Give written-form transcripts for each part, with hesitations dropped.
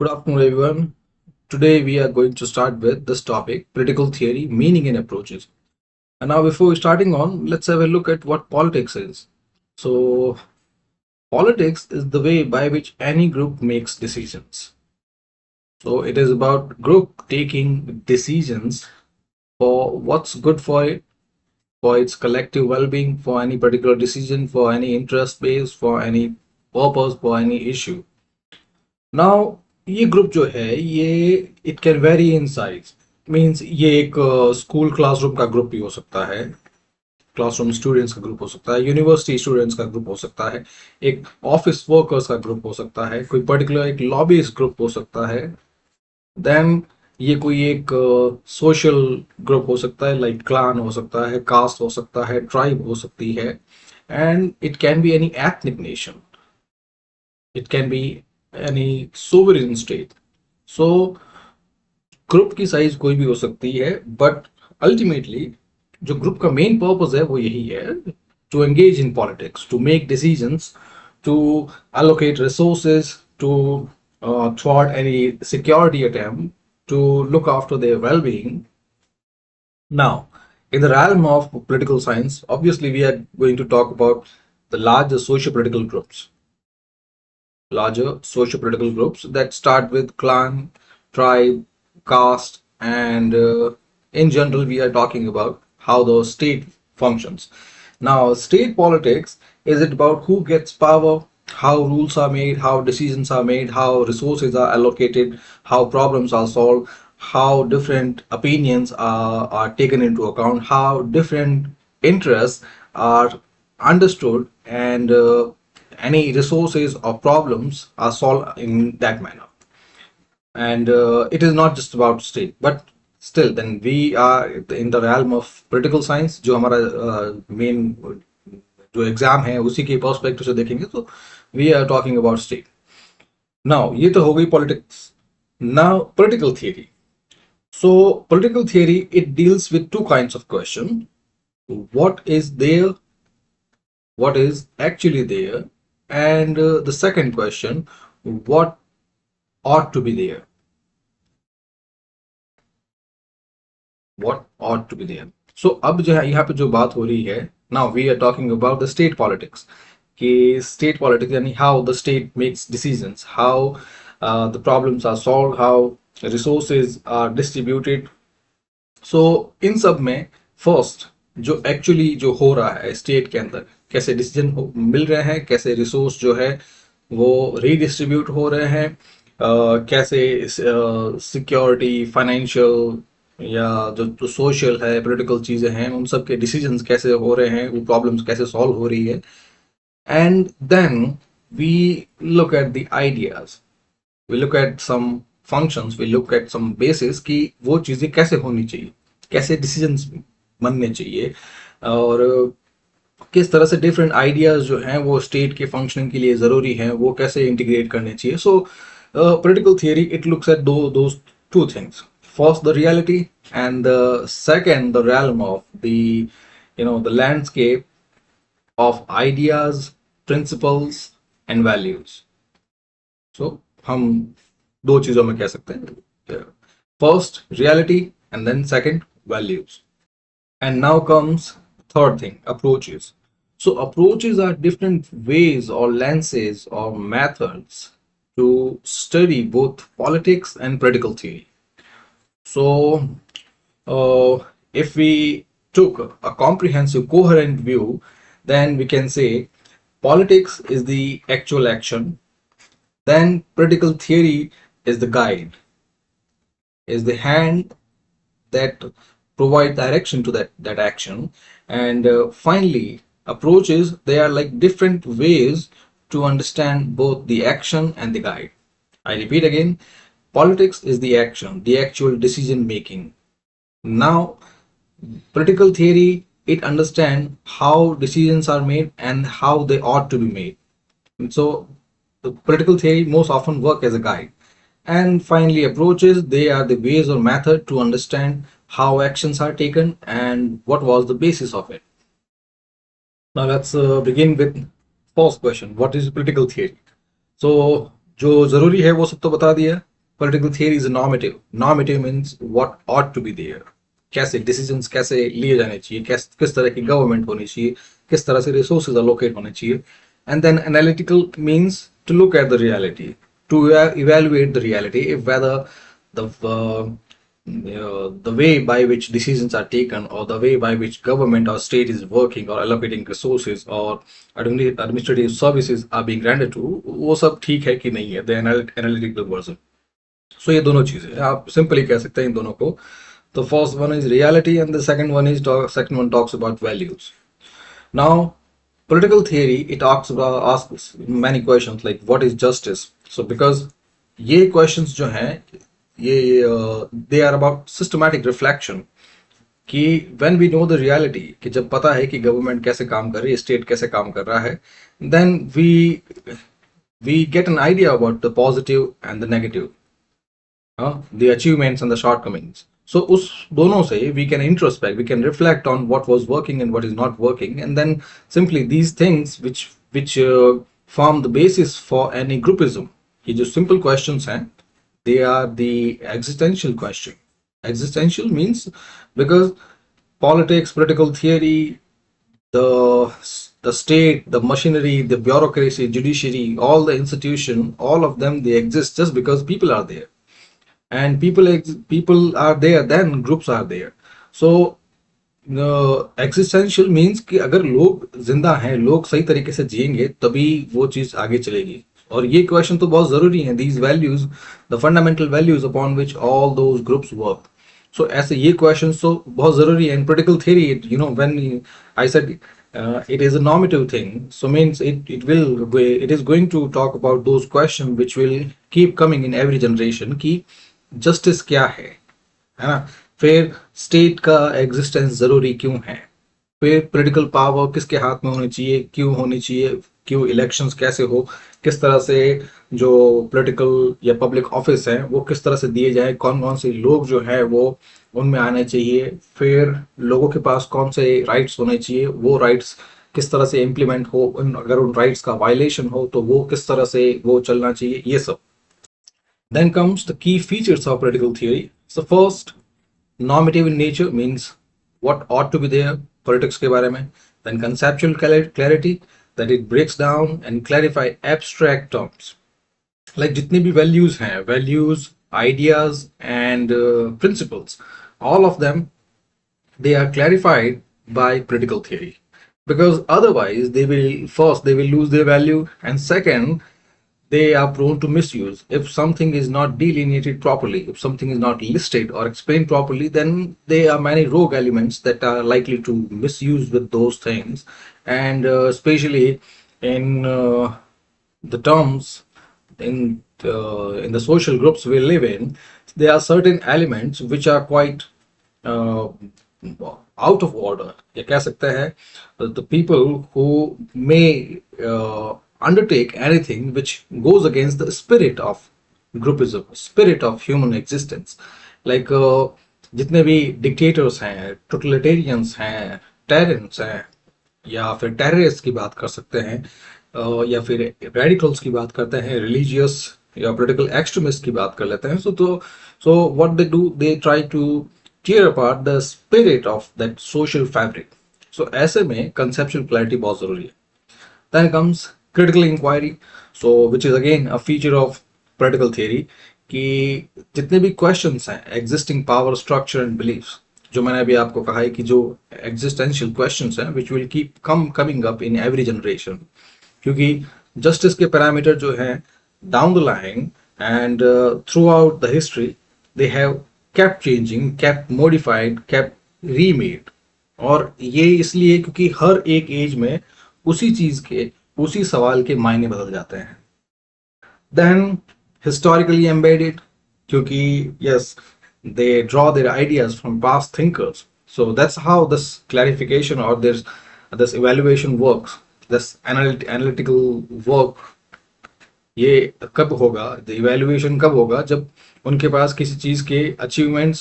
Good afternoon, everyone. Today we are going to start with this topic, political theory, meaning and approaches. And now before starting on, let's have a look at what politics is. So, politics is the way by which any group makes decisions. So, it is about group taking decisions for what's good for it, for its collective well-being, for any particular decision, for any interest base, for any purpose, for any issue. Now ये group जो है ये it can very in size means ये एक school classroom का group भी हो सकता है, क्लासरूम स्टूडेंट्स का ग्रुप हो सकता है, यूनिवर्सिटी स्टूडेंट्स का ग्रुप हो सकता है, एक ऑफिस वर्कर्स का ग्रुप हो सकता है, कोई पर्टिकुलर एक लॉबीज ग्रुप हो सकता है, देन ये कोई एक सोशल ग्रुप हो सकता है, लाइक क्लान हो सकता है, कास्ट हो सकता है, ट्राइब हो सकती है, and it can be any ethnic nation, it can be any sovereign state. So group की साइज कोई भी हो सकती है, बट अल्टीमेटली जो ग्रुप का मेन पर्पस है वो यही है, to engage in politics, to make decisions, to allocate resources, to thwart any security attempt, to look after their well-being. Now, in the realm of political science, obviously we are going to talk about the larger socio-political groups that start with clan, tribe, caste, and in general, we are talking about how the state functions. Now, state politics is it about who gets power, how rules are made, how decisions are made, how resources are allocated, how problems are solved, how different opinions are taken into account, how different interests are understood, and any resources or problems are solved in that manner. And it is not just about state, but still then we are in the realm of political science. जो हमारा main जो exam है उसी के perspective से देखेंगे तो we are talking about state. Now ये तो हो गई politics. Now political theory. So political theory, it deals with two kinds of question: what is there, what is actually there, and the second question, what ought to be there, what ought to be there. So अब जो है यहाँ पे जो बात हो रही है, now we are talking about the state politics, कि state politics यानी how the state makes decisions, how the problems are solved, how resources are distributed. सो इन सब में फर्स्ट जो एक्चुअली जो हो रहा है स्टेट के अंदर, कैसे डिसीजन मिल रहे हैं, कैसे रिसोर्स जो है वो रीडिस्ट्रीब्यूट हो रहे हैं, कैसे सिक्योरिटी, फाइनेंशियल या जो सोशल है, पॉलिटिकल चीज़ें हैं, उन सब के डिसीजंस कैसे हो रहे हैं, वो प्रॉब्लम्स कैसे सॉल्व हो रही है. And then we look at the ideas, we look at some functions, we look at some basis कि वो चीज़ें कैसे होनी चाहिए, कैसे डिसीजंस बनने चाहिए, और किस तरह से डिफरेंट आइडियाज जो हैं वो स्टेट के फंक्शनिंग के लिए ज़रूरी हैं, वो कैसे इंटीग्रेट करने चाहिए. सो political theory it looks at those two things. First the reality, and the second the realm of the landscape of ideas, principles and values. So हम दो चीजों में कह सकते हैं, first reality and then second values. And now comes third thing, approaches. So approaches are different ways or lenses or methods to study both politics and political theory. So if we took a comprehensive, coherent view, then we can say politics is the actual action, then political theory is the guide, is the hand that provide direction to that action, and finally approaches, they are like different ways to understand both the action and the guide. I repeat again, politics is the action, the actual decision making. Now political theory, it understand how decisions are made and how they ought to be made. And so the political theory most often work as a guide. And finally approaches, they are the ways or method to understand how actions are taken and what was the basis of it. Now let's begin with first question, what is political theory? So जो जरूरी है वो सब तो बता दिया। Political theory is normative. Normative means what ought to be there, कैसे decisions कैसे लिए जाने चाहिए, किस तरह की गवर्नमेंट होनी चाहिए, किस तरह से रिसोर्सेज अलोकेट होने चाहिए। And then analytical means to look at the reality, to evaluate the reality, if whether the way by which decisions are taken, or the way by which government or state is working or allocating resources or administrative services are being rendered to, वो सब ठीक है कि नहीं है, the analytical version. So ये दोनों चीजें आप सिंपली कह सकते हैं इन दोनों को. The first one is reality and the second one talks about values. Now, political theory, it asks many questions like what is justice. So because ये questions जो हैं ये they are about systematic reflection कि when we know the reality, कि जब पता है कि गवर्नमेंट कैसे काम कर रही है, स्टेट कैसे काम कर रहा है, then we get an idea about the positive and the negative, the achievements and the shortcomings. So उस दोनों से we can introspect, we can reflect on what was working and what is not working, and then simply these things which form the basis for any groupism. ये जो simple questions हैं, they are the existential question. Existential means because politics, political theory, the the state, the machinery, the bureaucracy, judiciary, all the institution, all of them, they exist just because people are there. And people are there, then groups are there. So existential means कि अगर लोग जिंदा हैं, लोग सही तरीके से जिएंगे, तभी वो चीज आगे चलेगी. और ये क्वेश्चन तो बहुत जरूरी है. these values, the fundamental values upon which all those groups work. So ऐसे ये questions तो बहुत जरूरी है. in political theory, when I said it is a normative thing, so means it is going to talk about those questions which will keep coming in every generation कि justice क्या है ना. फिर स्टेट का एग्जिस्टेंस जरूरी क्यों है, फिर पॉलिटिकल पावर किसके हाथ में होनी चाहिए, क्यों होनी चाहिए, क्यों इलेक्शंस कैसे हो, किस तरह से जो पॉलिटिकल या पब्लिक ऑफिस है वो किस तरह से दिए जाए, कौन कौन से लोग जो है वो उनमें आने चाहिए, फिर लोगों के पास कौन से राइट्स होने चाहिए, वो राइट्स किस तरह से इम्प्लीमेंट हो, अगर उन राइट्स का वायलेशन हो तो वो किस तरह से वो चलना चाहिए, ये सब. Then comes the key features of political theory. So first, normative in nature means what ought to be there, politics के बारे में. Then conceptual clarity, that it breaks down and clarify abstract terms. Like जितनी भी values, ideas and principles, all of them, they are clarified by political theory. Because otherwise they will lose their value, and second, they are prone to misuse. If something is not delineated properly, if something is not listed or explained properly, then there are many rogue elements that are likely to misuse with those things. And especially in the terms in the social groups we live in, there are certain elements which are quite uh, out of order. या कह सकते हैं the people who may undertake anything which goes against the spirit of groupism, spirit of human existence. Like जितने भी dictators हैं, टोटलिटेरियंस हैं, टेरेंट्स हैं, या फिर टेररिस्ट की बात कर सकते हैं, या फिर रेडिकल्स की बात करते हैं, रिलीजियस या पॉलिटिकल एक्सट्रीमिस्ट की बात कर लेते हैं. So what they do, they try to tear apart the spirit of that social fabric. So ऐसे में conceptual clarity बहुत जरूरी है. Then comes critical inquiry, so which is again a feature of political theory, कि जितने भी questions हैं existing power structure and beliefs, जो मैंने अभी आपको कहा है कि जो existential questions हैं which will keep coming up in every generation, क्योंकि justice के parameter जो हैं down the line and throughout the history they have kept changing, kept modified, kept remade. और ये इसलिए क्योंकि हर एक एज में उसी चीज के, उसी सवाल के मायने बदल जाते हैं. देन हिस्टोरिकली एम्बेडेड, क्योंकि yes they draw their ideas from past thinkers. So that's how this clarification और this evaluation works, this analytical work. ये कब होगा, द इवैल्यूएशन कब होगा, जब उनके पास किसी चीज के अचीवमेंट्स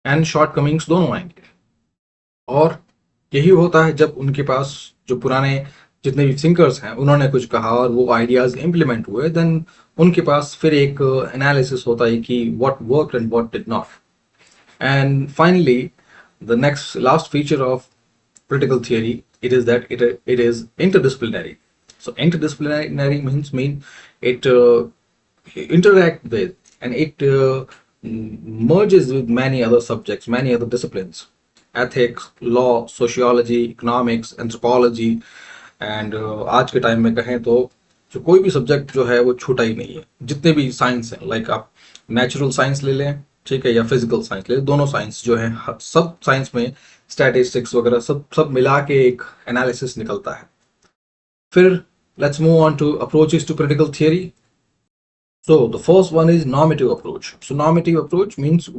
एंड शॉर्ट कमिंग्स दोनों आएंगे. और यही होता है जब उनके पास जो पुराने जितने भी थिंकर्स हैं उन्होंने कुछ कहा और वो आइडियाज इम्प्लीमेंट हुए, देन उनके पास फिर एक एनालिसिस होता है कि what work and what did not. And finally, the next last feature of critical theory, it is that it is interdisciplinary. So interdisciplinary mean it interact with and it merges with many other subjects, many other disciplines: ethics, law, sociology, economics, anthropology. And आज के time में कहें तो जो कोई भी subject जो है वो छूटा ही नहीं है. जितने भी साइंस हैं, लाइक आप नेचुरल साइंस ले लें, ठीक है, या फिजिकल साइंस ले लें, दोनों साइंस जो है सब साइंस में स्टैटिस्टिक्स वगैरह सब सब मिला के एक एनालिसिस निकलता है. फिर let's move on to approaches to critical theory. So the first one is normative approach. So normative approach means uh,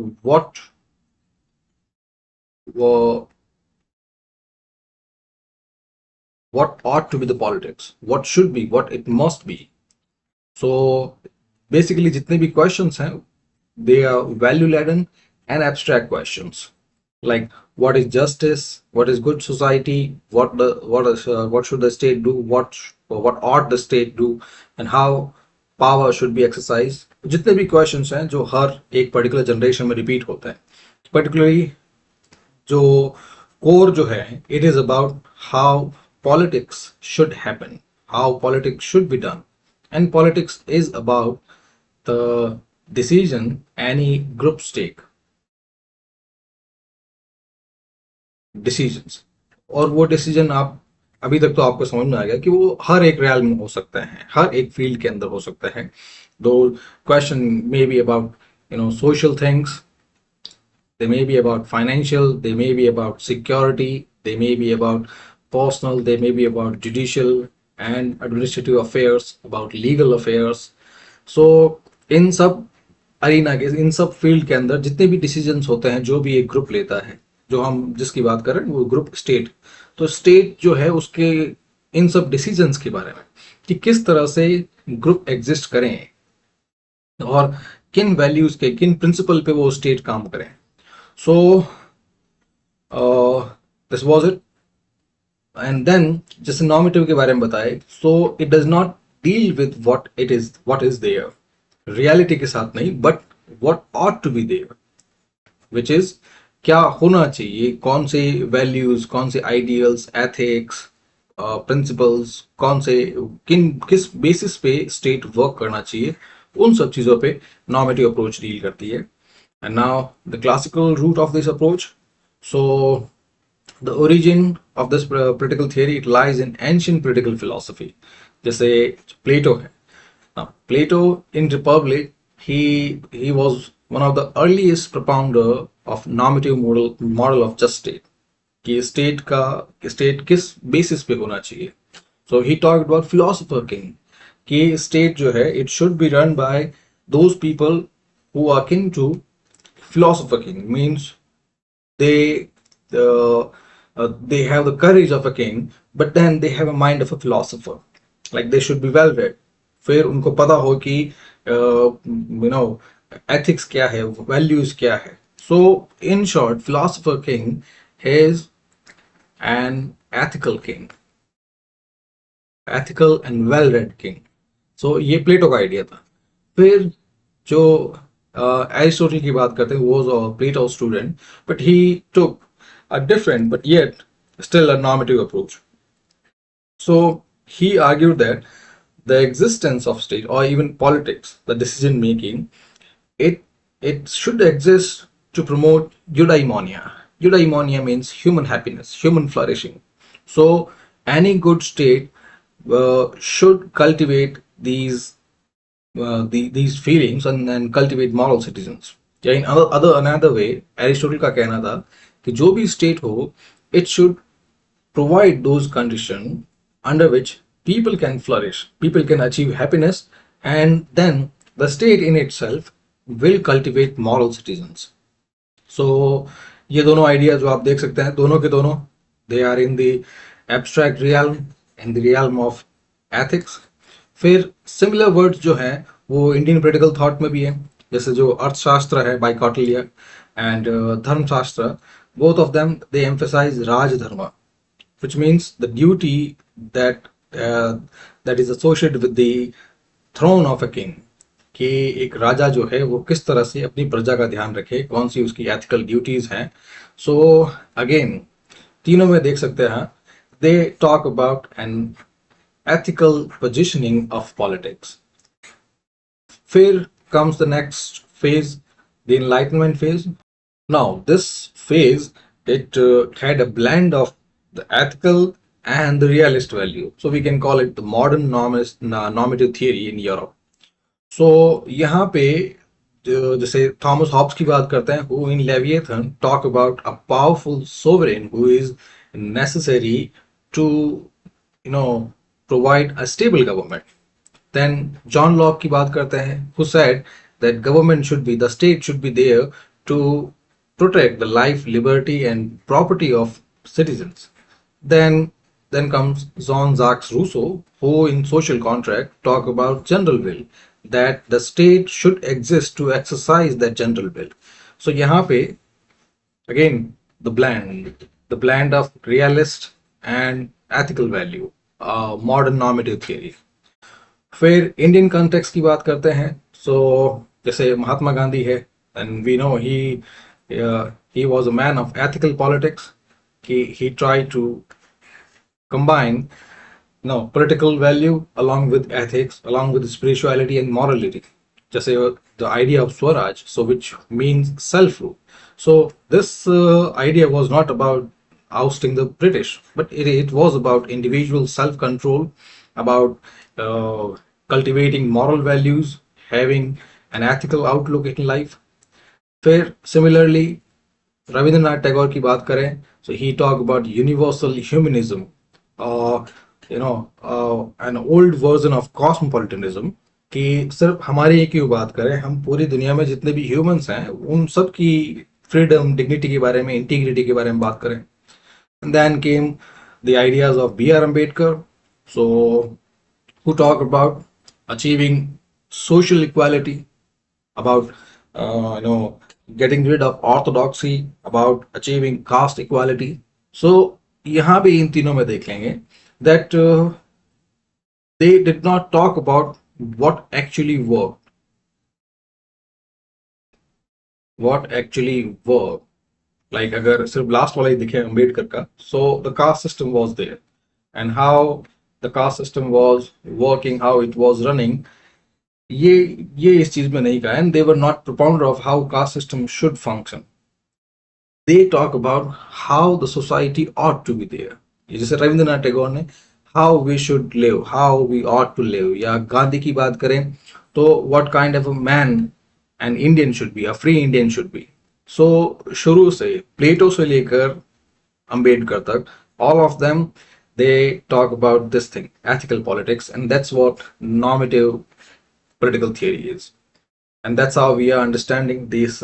what ought to be the politics, what should be, what it must be. So basically जितने भी questions हैं, they are value laden and abstract questions, like what is justice, what is good society, what should the state do, what ought the state do, and how power should be exercised. जितने भी questions हैं जो हर एक particular generation में repeat होते हैं, particularly जो core जो है, it is about how politics should happen, how politics should be done. And politics is about the decision any groups take, decisions. और वो डिसीजन आप अभी तक तो आपको समझ में आ गया कि वो हर एक रियल में हो सकते हैं, हर एक फील्ड के अंदर हो सकते हैं. दो question may be about social things, they may be about financial, they may be about security, they may be about personal, they may be about judicial and administrative affairs, about legal affairs. So इन सब arena के, इन सब field के अंदर जितने भी decisions होते हैं जो भी एक ग्रुप लेता है, जो हम जिसकी बात कर रहे हैं वो ग्रुप स्टेट. तो स्टेट जो है उसके इन सब डिसीजंस के बारे में कि किस तरह से ग्रुप एग्जिस्ट करें और किन वैल्यूज के, किन प्रिंसिपल पे वो स्टेट काम करें. So this was it. And then जैसे normative के बारे में बताए, so it does not deal with what is there, reality के साथ नहीं, but what ought to be there, which is क्या होना चाहिए, कौन से values, कौन से ideals, ethics, principles, कौन से किस basis पे state work करना चाहिए, उन सब चीजों पे normative approach deal करती है. And now the classical root of this approach. So the origin of this political theory, it lies in ancient political philosophy. जैसे Plato है. Now Plato in Republic, he was one of the earliest propounder of normative model of just state. कि state किस basis पे होना चाहिए. So he talked about philosopher king. कि state जो है, it should be run by those people who are akin to philosopher king, means they have the courage of a king, but then they have a mind of a philosopher. Like they should be well read. फिर उनको पता हो कि ethics क्या है, values क्या है. So in short, philosopher king is an ethical king, ethical and well read king. So ये प्लेटो का आइडिया था. फिर जो एरिस्टोटल की बात करते हैं, was a Plato student, but he took a different but yet still a normative approach. So he argued that the existence of state or even politics, the decision making, it should exist to promote eudaimonia. Eudaimonia means human happiness, human flourishing. So any good state should cultivate these feelings and cultivate moral citizens. या in another way, Aristotle का कहना था कि जो भी state हो, it should provide those conditions under which people can flourish, people can achieve happiness, and then the state in itself will cultivate moral citizens. So ये दोनों आइडिया जो आप देख सकते हैं, दोनों के दोनों they are in the abstract realm and the realm of ethics. फिर सिमिलर वर्ड्स जो हैं वो इंडियन पॉलिटिकल थॉट में भी है, जैसे जो अर्थशास्त्र है बाय कौटिल्य एंड धर्मशास्त्र, both of them they emphasize raj dharma, which means the duty that that is associated with the throne of a king, कि एक राजा जो है वो किस तरह से अपनी प्रजा का ध्यान रखे, कौन सी उसकी एथिकल ड्यूटीज हैं. सो अगेन तीनों में देख सकते हैं, दे talk about an ethical positioning of politics. फिर comes the next phase, the Enlightenment phase. Now, this phase, it had a blend of the ethical and the realist value. So we can call it the modern normative theory in Europe. So यहाँ पे जैसे Thomas Hobbes की बात करते हैं, who in Leviathan talk about a powerful sovereign who is necessary to provide a stable government. Then John Locke की बात करते हैं, who said that the state should be there to protect the life, liberty and property of citizens. Then comes Jean-Jacques Rousseau, who in Social Contract talk about general will, that the state should exist to exercise that general will. So यहाँ पे again the blend of realist and ethical value, modern normative theory. फिर Indian context की बात करते हैं. So जैसे महात्मा गांधी है, and we know he was a man of ethical politics, कि he try to combine political value along with ethics, along with spirituality and morality. जैसे the idea of Swaraj, so which means self-rule. So this idea was not about ousting the British, but it was about individual self-control, about cultivating moral values, having an ethical outlook in life. फिर similarly Rabindranath Tagore की बात करें, so he talked about universal humanism, an old version of cosmopolitanism, कि सिर्फ हमारी ही क्यों बात करें, हम पूरी दुनिया में जितने भी ह्यूमंस हैं उन सब की फ्रीडम, डिग्निटी के बारे में, इंटीग्रिटी के बारे में बात करें. Then came the ideas of B.R. Ambedkar, so who talk about achieving social equality, about getting rid of orthodoxy, about achieving caste equality. So यहाँ पे इन तीनों में देख लेंगे that they did not talk about what actually worked. Like अगर सिर्फ last वाला ही दिखे अम्बेडकर का, so the caste system was there and how the caste system was working, how it was running, ये इस चीज में नहीं कहा. And they were not propounder of how caste system should function. They talk about how the society ought to be there. जैसे रविंद्रनाथ टैगोर ने how we should live, how we ought to live, या गांधी की बात करें तो what kind of a man an Indian should be, a free Indian should be. So शुरू से प्लेटो से लेकर अंबेडकर तक, all of them they talk about this thing, ethical politics, and that's what normative political theory is. And that's how we are understanding this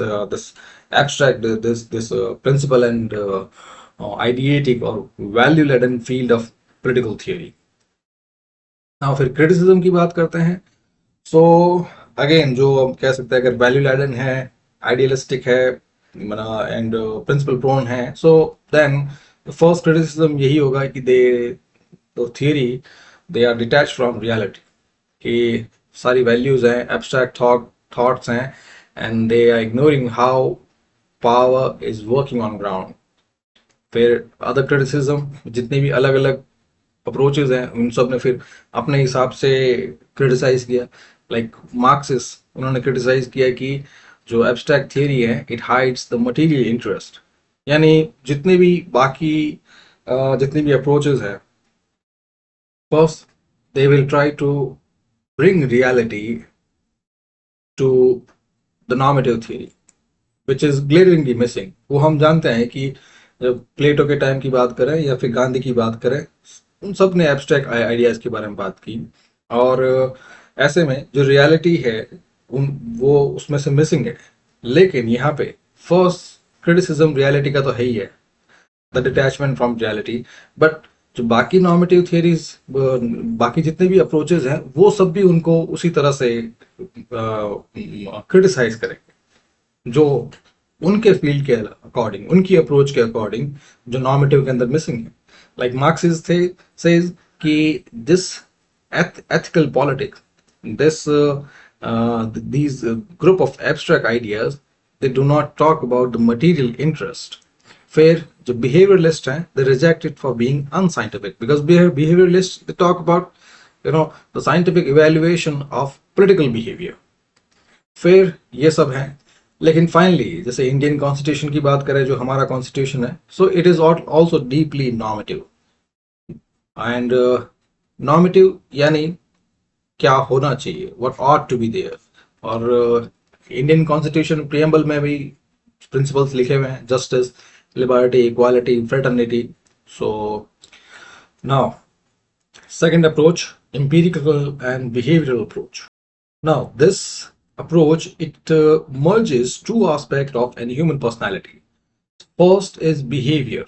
abstract, this principle and ideatic or value laden field of political theory. Now फिर criticism की बात करते हैं. So again जो हम कह सकते हैं, अगर value laden है, idealistic है, and principle prone है, so then the first criticism यही होगा कि the theory, they are detached from reality, कि सारी values हैं, abstract thoughts हैं, and they are ignoring how power is working on ground. फिर other criticism, जितने भी अलग अलग अप्रोचेज हैं उन सब ने फिर अपने हिसाब से क्रिटिसाइज किया. लाइक मार्क्सिस्ट, उन्होंने क्रिटिसाइज किया कि जो एब्स्ट्रैक्ट थियरी है, it hides the material interest. यानी जितने भी अप्रोचेज है, first they will try to bring reality to the normative theory, which is glaringly missing. वो हम जानते हैं कि जब प्लेटो के टाइम की बात करें या फिर गांधी की बात करें, उन सब ने एब्स्ट्रैक्ट आइडियाज के बारे में बात की, और ऐसे में जो रियलिटी है वो उसमें से मिसिंग है. लेकिन यहाँ पे फर्स्ट क्रिटिसिज्म रियलिटी का तो है ही है, the detachment from reality. But जो बाकी नॉर्मेटिव थियरीज, बाकी जितने भी अप्रोचेज हैं, वो सब भी उनको उसी तरह से क्रिटिसाइज करेंगे जो उनके फील्ड के अकॉर्डिंग, उनकी अप्रोच के अकॉर्डिंग जो नॉर्मेटिव के अंदर मिसिंग है. Like Marxist says कि this ethical politics, this these group of abstract ideas, they do not talk about the material interest. फिर जो behavioralist हैं, they reject it for being unscientific, because behavioralists, they talk about the scientific evaluation of political behavior. फिर ये सब है, लेकिन finally जैसे Indian constitution की बात करें, जो हमारा कॉन्स्टिट्यूशन है, so it is also deeply normative. And normative यानी क्या होना चाहिए, what ought to be there. और इंडियन कॉन्स्टिट्यूशन प्रियम्बल में भी प्रिंसिपल्स लिखे हुए हैं, justice, liberty, equality, fraternity. So now second approach, empirical and behavioral approach. Now this approach, it merges two aspects of any human personality. First is behavior.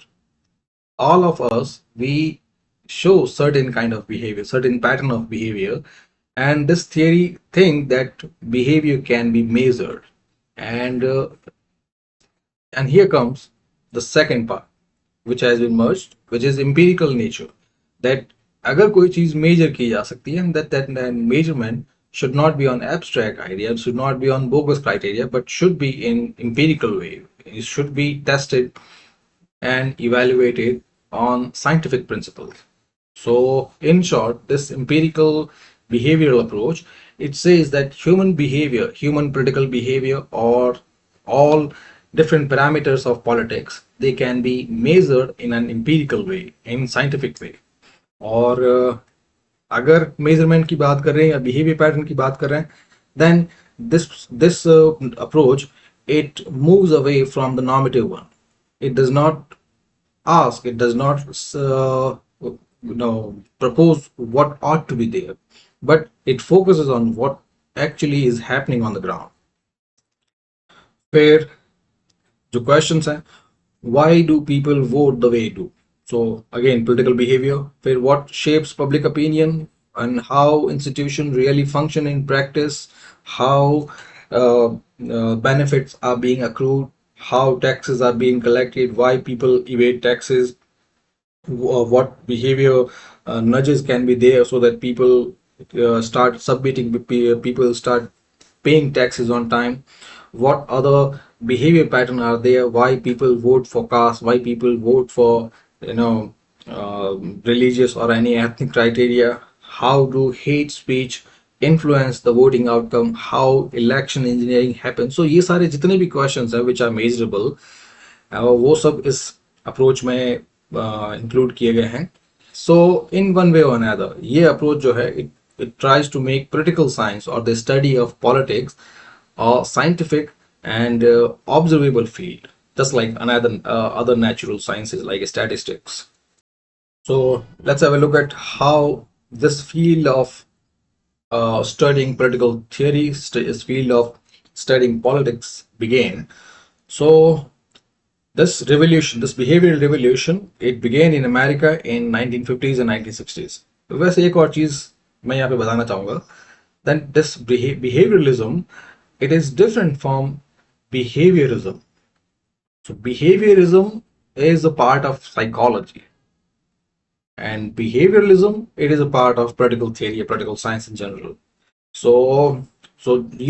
All of us, we show certain kind of behavior, certain pattern of behavior, and this theory think that behavior can be measured. And here comes the second part, which has been merged, which is empirical nature. That अगर कोई चीज major की जा सकती है, that measurement should not be on abstract ideas, should not be on bogus criteria, but should be in empirical way. It should be tested and evaluated on scientific principles. So in short, this empirical behavioral approach, it says that human behavior, human political behavior, or all different parameters of politics, they can be measured in an empirical way, in scientific way. और अगर measurement की बात कर रहे हैं या behaviour pattern की बात कर रहे हैं, then this approach, it moves away from the normative one. It does not ask, it does not propose what ought to be there, but it focuses on what actually is happening on the ground. फिर जो questions हैं, why do people vote the way do? So again, political behavior. फिर what shapes public opinion and how institutions really function in practice, how benefits are being accrued, how taxes are being collected, why people evade taxes, what behavior nudges can be there so that people start submitting, people start paying taxes on time, what other behavior pattern are there, why people vote for caste, why people vote for religious or any ethnic criteria, how do hate speech influence the voting outcome, how election engineering happens. So ये सारे जितने भी questions हैं which are measurable, वो सब इस approach में include किए गए हैं. So in one way or another, ये approach जो है, it tries to make political science or the study of politics a scientific and observable field, just like other natural sciences like statistics. So let's have a look at how this field of studying political theory, this field of studying politics began. So this revolution, this behavioral revolution, it began in America in 1950s and 1960s. वैसे एक और चीज मैं यहाँ पे बताना चाहूँगा, that this behavioralism, it is different from behaviorism. So behaviorism is a part of psychology, and behavioralism, it is a part of political theory, political science in general. So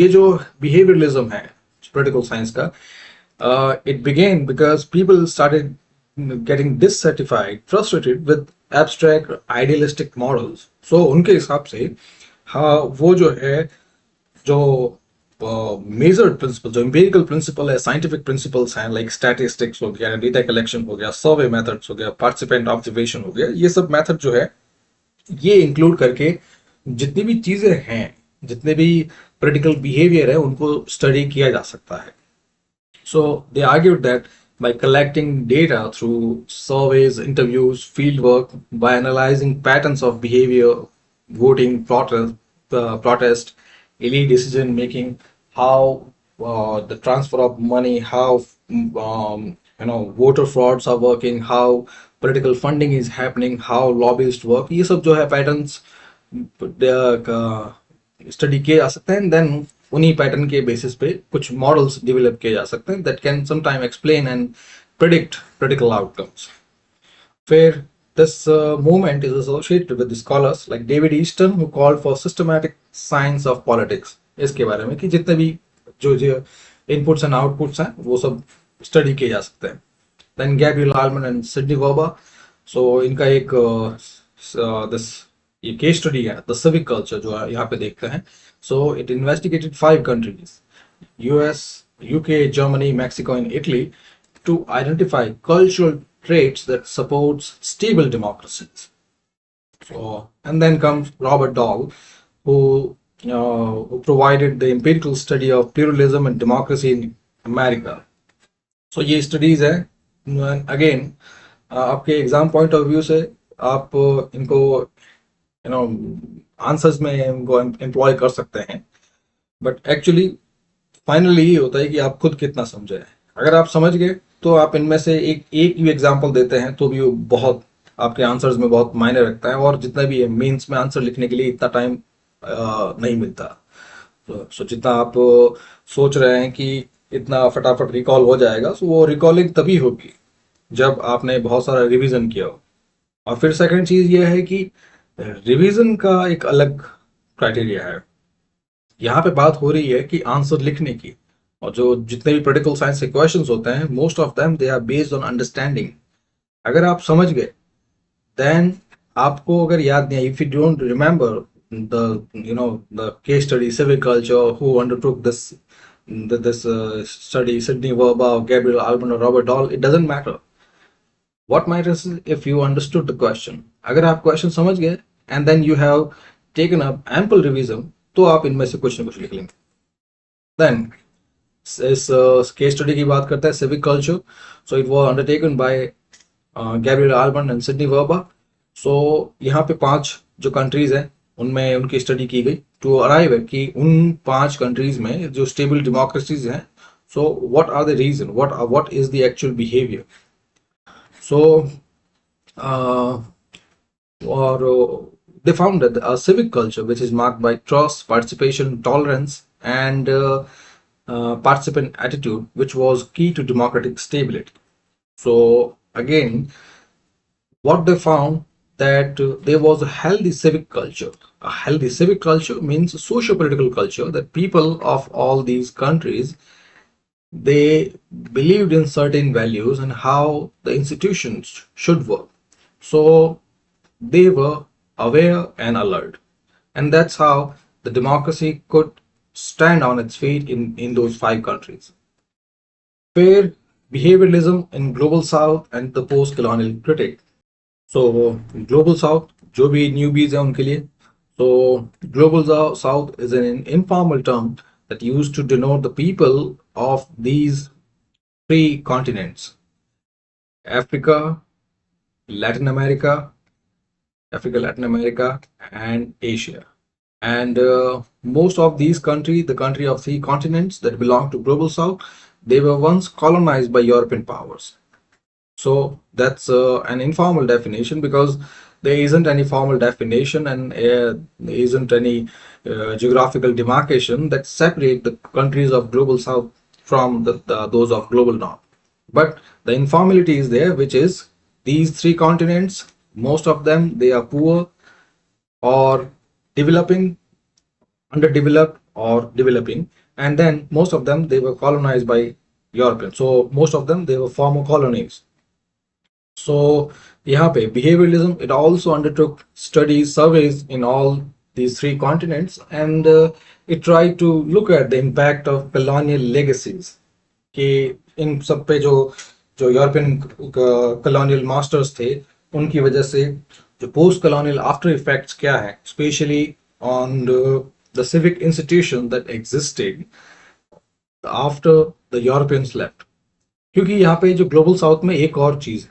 ये जो behavioralism है political science का, it began because people started getting dissatisfied, frustrated with abstract idealistic models. So उनके हिसाब से हाँ, वो जो है, जो मेजर्ड प्रिंसिपल, जो एम्पिरिकल प्रिंसिपल है, साइंटिफिक प्रिंसिपल्स हैं, लाइक स्टैटिस्टिक्स हो गया, डेटा कलेक्शन हो गया, सर्वे मेथड्स हो गया, पार्टिसिपेंट ऑब्जर्वेशन हो गया, ये सब मेथड जो है, ये इंक्लूड करके जितनी भी चीजें हैं, जितने भी पॉलिटिकल बिहेवियर है, उनको स्टडी किया जा सकता है. So they argued that by collecting data through surveys, interviews, field work, by analyzing patterns of behavior, voting, protest, elite decision making, how the transfer of money, how voter frauds are working, how political funding is happening, how lobbyists work, ये सब जो है patterns study किए जा सकते हैं. Then उन्हीं pattern के बेसिस पे कुछ मॉडल्स डेवलप किए जा सकते हैं that can sometime explain and predict political outcomes. फिर this movement is associated with the scholars like David Easton who called for systematic science of politics. इसके बारे में कि जितने भी जो जो इनपुट्स एंड आउटपुट्स हैं वो सब स्टडी किए जा सकते हैं. Then Gabriel Almond and Sidney Verba. So इनका एक दिस ये केस स्टडी है द सिविक कल्चर जो यहाँ पे देखते हैं. So it investigated 5 countries US, UK, Germany, Mexico and Italy to identify cultural traits that supports stable democracies. So, and then comes Robert Dahl, who provided the empirical study of pluralism and democracy in America. So ये studies है. Again, आपके exam point of view से आप इनको answers में इनको employ कर सकते हैं, बट एक्चुअली फाइनली ये होता है कि आप खुद कितना समझे हैं. अगर आप समझ गए तो आप इनमें से एक भी एग्जाम्पल देते हैं तो भी वो बहुत आपके आंसर्स में बहुत मायने रखता है. और जितना भी है मेंस में आंसर लिखने के लिए इतना टाइम नहीं मिलता. सो जितना आप सोच रहे हैं कि इतना फटाफट रिकॉल हो जाएगा, सो वो रिकॉलिंग तभी होगी जब आपने बहुत सारा रिवीजन किया हो. और फिर सेकंड चीज ये है कि रिवीजन का एक अलग क्राइटेरिया है. यहाँ पे बात हो रही है कि आंसर लिखने की, और जो जितने भी पोलिटिकल साइंस के क्वेश्चंस होते हैं most of them they are based on understanding. अगर आप समझ गए देन आपको अगर याद नहीं, if you don't remember the case study civic culture who undertook this study Sidney Verba, Gabriel Almond और Robert Dahl, it doesn't matter. What matters if you understood the question. अगर आप क्वेश्चन समझ गए and then you have taken up ample revision, तो आप इनमें से कुछ न कुछ लिख लेंगे. देन इस केस स्टडी की बात करते हैं civic culture. So it was undertaken by Gabriel Almond and Sidney Verba. So यहाँ पे 5 जो कंट्रीज हैं उनमें उनकी स्टडी की गई टू अराइव कि उन 5 कंट्रीज में जो स्टेबल डेमोक्रेसीज हैं, so what are the reason, what is the actual behaviour. So और they found that a civic culture which is marked by trust, participation, tolerance and participant attitude, which was key to democratic stability. So again, what they found that there was a healthy civic culture. A healthy civic culture means a socio-political culture that people of all these countries, they believed in certain values and how the institutions should work. So they were aware and alert, and that's how the democracy could stand on its feet in those 5 countries. Fair behavioralism in global south and the post-colonial critic. So global south जो भी newbies हैं उनके लिए, so global south is an informal term that used to denote the people of these 3 continents: Africa, Latin America, Latin America, and Asia. And most of these countries, the country of 3 continents that belong to global south, they were once colonized by European powers. So that's an informal definition because there isn't any formal definition and there isn't any geographical demarcation that separate the countries of global south from those of global north. But the informality is there, which is these 3 continents, most of them they are poor or developing, underdeveloped or developing, and then most of them they were colonized by Europeans. So most of them they were former colonies. So यहाँ पे behavioralism, it also undertook studies, surveys in all these 3 continents, and it tried to look at the impact of colonial legacies. कि इन सब पे जो European colonial masters थे उनकी वजह से जो पोस्ट कॉलोनियल आफ्टर इफेक्ट्स क्या है, specially on the civic institution that existed after the Europeans left. क्योंकि यहाँ पे जो ग्लोबल साउथ में एक और चीज है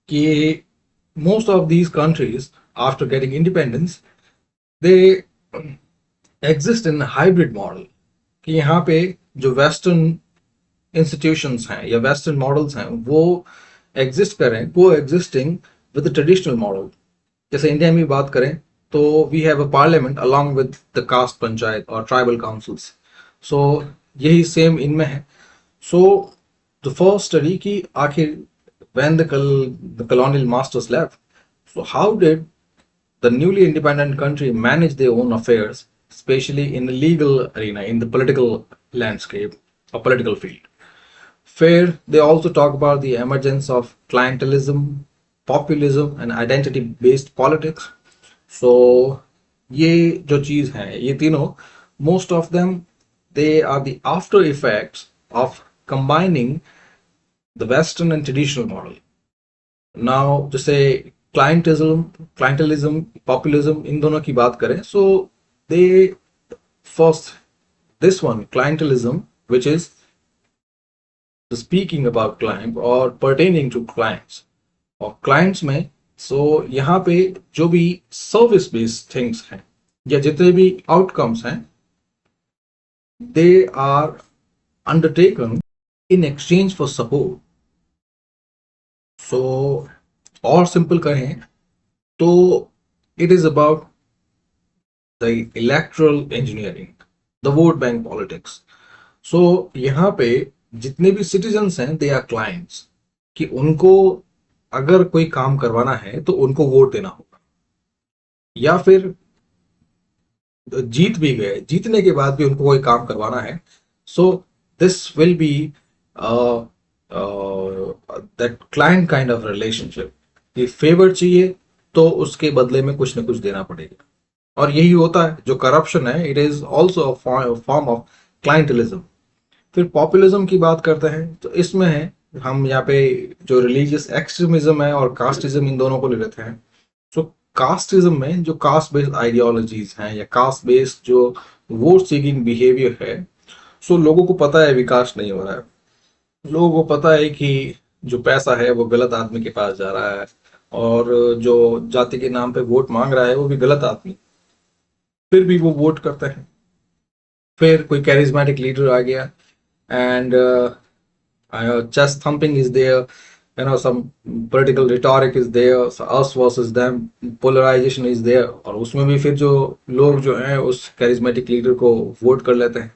कि most of these countries after getting independence they exist in hybrid model. कि यहाँ पे जो वेस्टर्न इंस्टीट्यूशंस हैं या वेस्टर्न मॉडल्स हैं वो एग्जिस्ट कर रहे हैं को existing with the traditional model. जैसे इंडिया में बात करें तो we have a parliament along with the caste panchayat or tribal councils. So यही सेम इनमें है. So the first study कि आखिर when the colonial masters left, So how did the newly independent country manage their own affairs, especially in the legal arena, in the political landscape or political field? Where they also talk about the emergence of clientelism, populism and identity based politics. So ये जो चीज है ये तीनों, most of them, they are the after effects of combining the western and traditional model. Now जैसे clientelism, populism, इन दोनों की बात करें, so they first, this one clientelism, which is speaking about client or pertaining to clients और clients में, so यहाँ पे जो भी service based things हैं या जितने भी outcomes हैं, they are undertaken in exchange for support. So और simple कहें तो it is about the electoral engineering, the vote bank politics. So यहाँ पे जितने भी citizens हैं, they are clients, कि उनको अगर कोई काम करवाना है तो उनको वोट देना होगा, या फिर जीत भी गए, जीतने के बाद भी उनको कोई काम करवाना है, so this will be that client kind of relationship, कि फेवर चाहिए तो उसके बदले में कुछ ना कुछ देना पड़ेगा, और यही होता है जो करप्शन है, it is also a form of clientelism. फिर पॉपुलिज्म की बात करते हैं तो इसमें है, हम यहाँ पे जो रिलीजियस एक्सट्रीमिज्म है और कास्टिज्म, इन दोनों को ले लेते हैं. सो कास्टिज्म में जो कास्ट बेस्ड आइडियोलॉजीज हैं या कास्ट बेस्ड जो वोट सीकिंग बिहेवियर है, सो लोगों को पता है विकास नहीं हो रहा है, लोगों को पता है कि जो पैसा है वो गलत आदमी के पास जा रहा है, और जो जाति के नाम पे वोट मांग रहा है वो भी गलत आदमी, फिर भी वो वोट करते हैं. फिर कोई कैरिज्मेटिक लीडर आ गया and chest thumping is there, some political rhetoric is there, so us versus them, polarization is there, और उसमें भी फिर जो लोग जो हैं उस charismatic leader को वोट कर लेते हैं.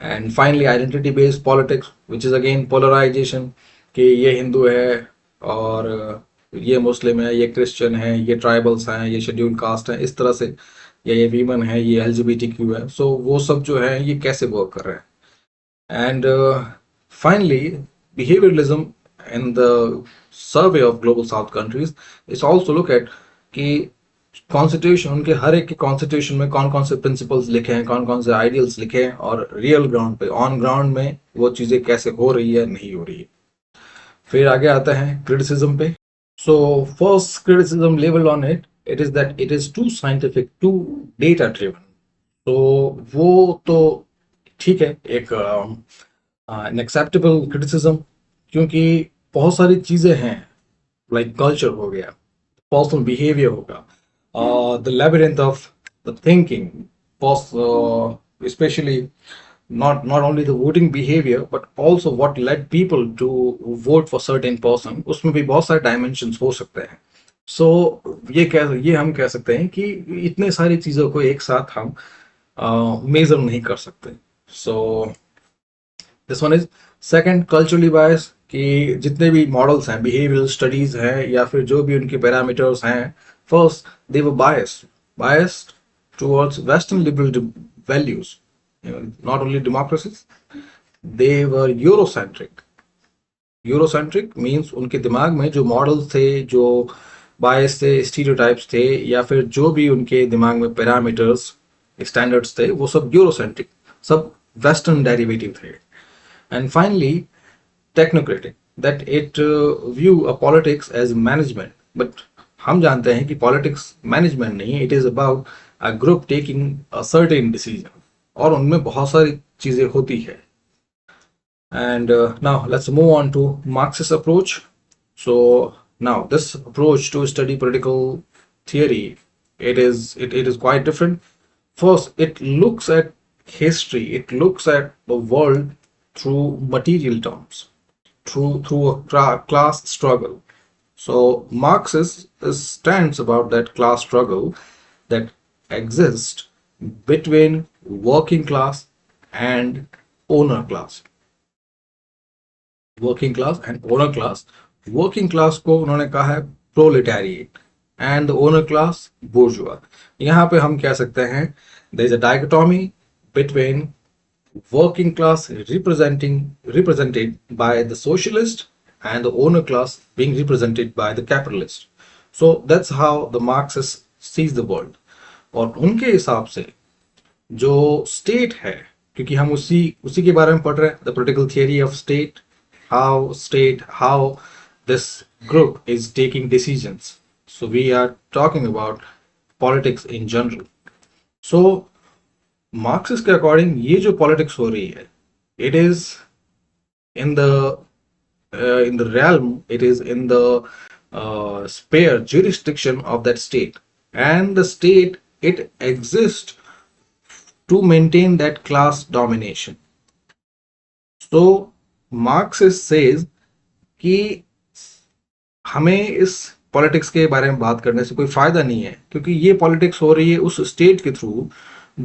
and finally identity based politics, which is again polarization, कि ये हिंदू है और ये मुस्लिम है, ये क्रिश्चियन है, ये ट्राइबल्स हैं, ये शेड्यूल कास्ट है, इस तरह से, या ये वीमन है, ये LGBTQ है. सो वो सब जो है ये कैसे वर्क कर रहे हैं. And finally, behavioralism in the survey of global south countries is also look at कि कॉन्स्टिट्यूशन, उनके हर एक के कॉन्स्टिट्यूशन में कौन कौन से प्रिंसिपल्स लिखे हैं, कौन कौन से आइडियल्स लिखे हैं, और रियल ग्राउंड पे, ऑन ग्राउंड में वो चीज़ें कैसे हो रही है, नहीं हो रही है. फिर आगे आते हैं क्रिटिसिज्म पे. So first criticism level on it, it is that it is too scientific, too data driven. तो वो तो ठीक है, एक एन एक्सेप्टेबल क्रिटिसिज्म, क्योंकि बहुत सारी चीज़ें हैं, लाइक कल्चर हो गया, पर्सनल बिहेवियर होगा, the labyrinth of the thinking, especially not only the voting behavior but also what led people to vote for certain person, उसमें भी बहुत सारे डायमेंशंस हो सकते हैं. सो ये हम कह सकते हैं कि इतने सारी चीज़ों को एक साथ हम मेजर नहीं कर सकते. So this one is second, culturally bias, कि जितने भी मॉडल्स हैं, बिहेवियरल स्टडीज हैं, या फिर जो भी उनके पैरामीटर्स हैं, first they were biased towards western liberal values, not only democracies, they were Eurocentric means उनके दिमाग में जो मॉडल्स थे, जो बायस थे, स्टीरियोटाइप्स थे, या फिर जो भी उनके दिमाग में पैरामीटर्स, स्टैंडर्ड्स थे, वो सब यूरोसेंट्रिक, सब वेस्टर्न डेरिवेटिव थे. And finally technocratic, that it view a politics as management, but हम जानते हैं कि पॉलिटिक्स मैनेजमेंट नहीं, it is about a group taking a certain decision, और उनमें बहुत सारी चीजें होती है. And now let's move on to Marxist approach. So now this approach to study political theory, it is quite different. First, it looks at history, it looks at the world through material terms, through a class struggle. So Marxist stands about that class struggle that exists between working class and owner class. Working class and owner class. Working class को उन्होंने कहा है प्रोलेटारिएट, and the owner class bourgeois. यहाँ पे हम कह सकते हैं there is a dichotomy between working class represented by the socialist and the owner class being represented by the capitalist. So that's how the Marxist sees the world. और उनके हिसाब से जो स्टेट है, क्योंकि हम उसी उसी के बारे में पढ़ रहे हैं, the political theory of state, how this group is taking decisions. So we are talking about politics in general. So Marxist के अकॉर्डिंग ये जो पॉलिटिक्स हो रही है, it is in the realm, it is in the sphere jurisdiction of that state, and the state, it exists to maintain that class domination. So Marxist says कि हमें इस पॉलिटिक्स के बारे में बात करने से कोई फायदा नहीं है, क्योंकि ये पॉलिटिक्स हो रही है उस स्टेट के थ्रू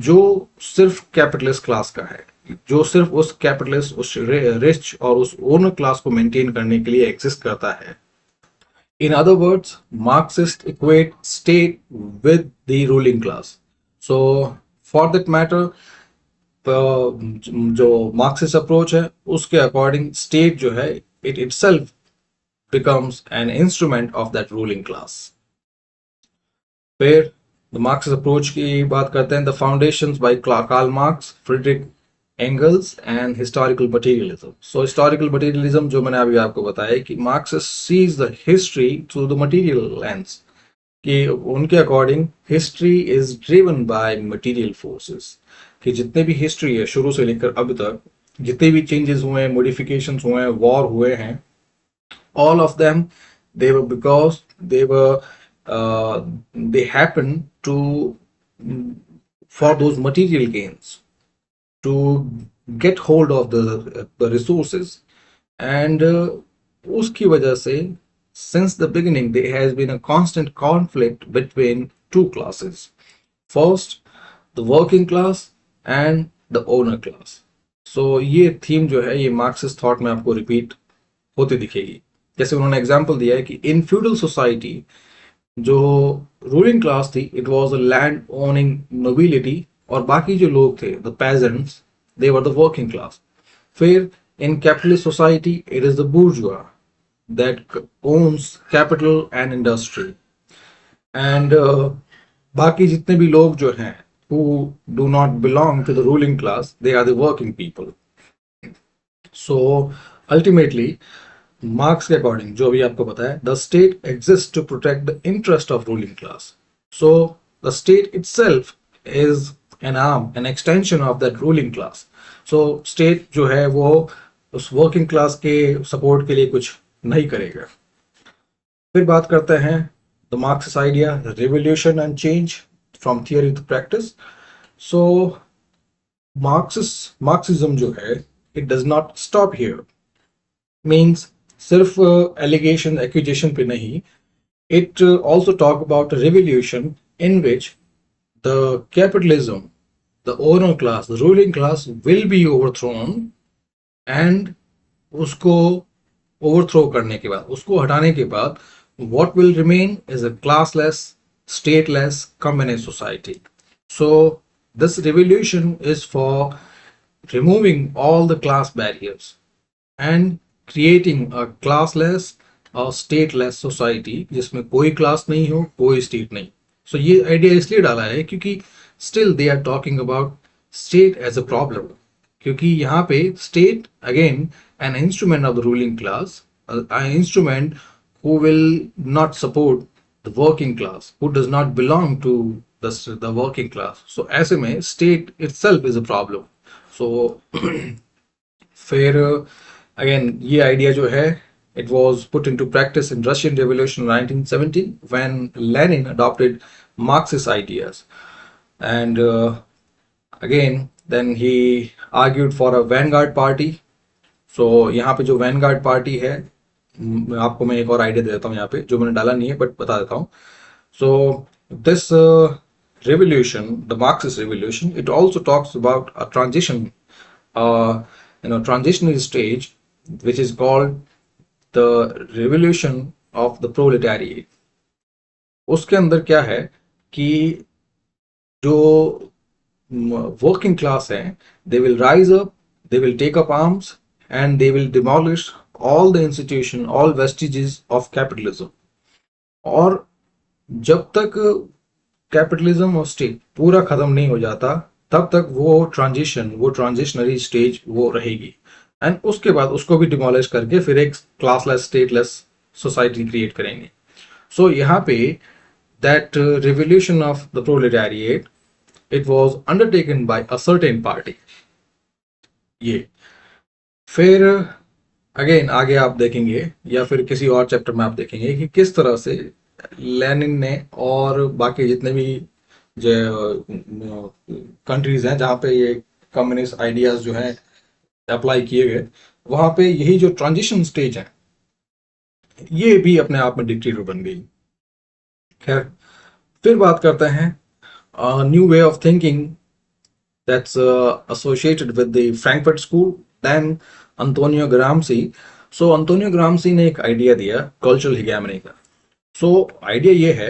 जो सिर्फ कैपिटलिस्ट क्लास का है, जो सिर्फ उस कैपिटलिस्ट, उस रिच और उस ओनर क्लास को मेंटेन करने के लिए एग्जिस्ट करता है. In other words, Marxists equate state with the ruling class. So, for that matter, जो मार्क्सिस्ट अप्रोच है उसके अकॉर्डिंग स्टेट जो है, it itself becomes an instrument of that ruling class. फिर द मार्क्सिस्ट अप्रोच की बात करते हैं, the foundations by Karl Marx, Friedrich Engels and historical materialism. So historical materialism जो मैंने अभी आपको बताया कि Marxist sees the history through the material lens, कि उनके according history is driven by material forces, कि जितने भी हिस्ट्री है शुरू से लेकर अब तक, जितने भी चेंजेस हुए हैं, मॉडिफिकेशंस हुए हैं, वॉर हुए हैं, all of them, they were because they happened to for those material gains, to get hold of the resources, and uski wajah se since the beginning there has been a constant conflict between two classes. First, the working class and the owner class. So ये theme जो है ये Marxist thought में आपको repeat होती दिखेगी. जैसे उन्होंने एग्जाम्पल दिया है कि इन फ्यूडल सोसाइटी जो रूलिंग क्लास थी, it was a land owning nobility, और बाकी जो लोग थे, the peasants, they were the working class. फिर in capitalist society it is the bourgeois that owns capital and industry, and बाकी जितने भी लोग जो हैं who do not belong to the ruling class, they are the working people. So ultimately, Marx के according जो अभी आपको बताया, the state exist to protect the interest of ruling class. So the state itself is an arm, an extension of that ruling class. So state जो है वो उस working class के सपोर्ट के लिए कुछ नहीं करेगा. फिर बात करते हैं the Marxist idea, revolution and change from theory to practice. So Marxism जो है, it does not stop here. Means सिर्फ एलिगेशन एक्यूजेशन पे नहीं, it also talk about a revolution in which the capitalism, the owner class, the ruling class will be overthrown, and उसको overthrow करने के बाद, उसको हटाने के बाद, what will remain is a classless, stateless, communist society. So this revolution is for removing all the class barriers and creating a classless और stateless society, जिसमें कोई क्लास नहीं हो, कोई स्टेट नहीं. सो ये आइडिया इसलिए डाला है क्योंकि still they are talking about state as a problem, क्योंकि यहाँ पे state again an instrument of the ruling class, an instrument who will not support the working class, who does not belong to the working class. So ऐसे में state itself is a problem. So फिर again ये idea जो है, it was put into practice in Russian Revolution 1917 when Lenin adopted Marxist ideas, and again then he argued for a vanguard party. So यहाँ पे जो vanguard party है, आपको मैं एक और आइडिया दे देता हूँ यहाँ पे, जो मैंने डाला नहीं है बट बता देता हूँ. So this revolution, the Marxist revolution, it also talks about a transition, transitional stage, which is called the revolution of the proletariat. उसके अंदर क्या है कि जो working class हैं, they will rise up, they will take up arms, and they will demolish all the institution, all vestiges of capitalism. और जब तक कैपिटलिज्म और स्टेट पूरा खत्म नहीं हो जाता, तब तक वो ट्रांजिशनरी स्टेज वो रहेगी, एंड उसके बाद उसको भी डिमोलिश करके फिर एक क्लासलेस स्टेटलेस सोसाइटी क्रिएट करेंगे. सो यहाँ पे that revolution of the proletariat, it was undertaken by a certain party. ये फिर अगेन आगे आप देखेंगे या फिर किसी और चैप्टर में आप देखेंगे कि किस तरह से लेनिन ने और बाकी जितने भी जो कंट्रीज हैं जहाँ पे ये कम्युनिस्ट आइडियाज जो हैं अप्लाई किए गए, वहाँ पे यही जो ट्रांजिशन स्टेज है ये भी अपने आप में डिक्टेटर बन गई. खैर, फिर बात करते हैं new way of thinking that's associated with the Frankfurt School, then Antonio Gramsci. So Antonio Gramsci ने एक आइडिया दिया कल्चरल हिगेमनी का. सो आइडिया ये है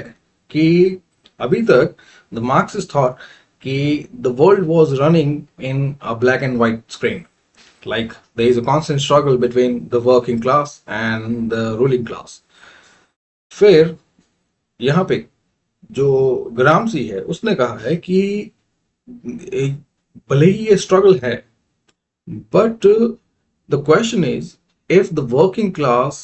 कि अभी तक द मार्क्सिस्ट थॉट कि the world was running in a black and white screen, like there is a constant struggle between the working class and the ruling class. फिर यहाँ पे जो ग्रामसी है उसने कहा है कि भले ही ये स्ट्रगल है, but the question is, if the working class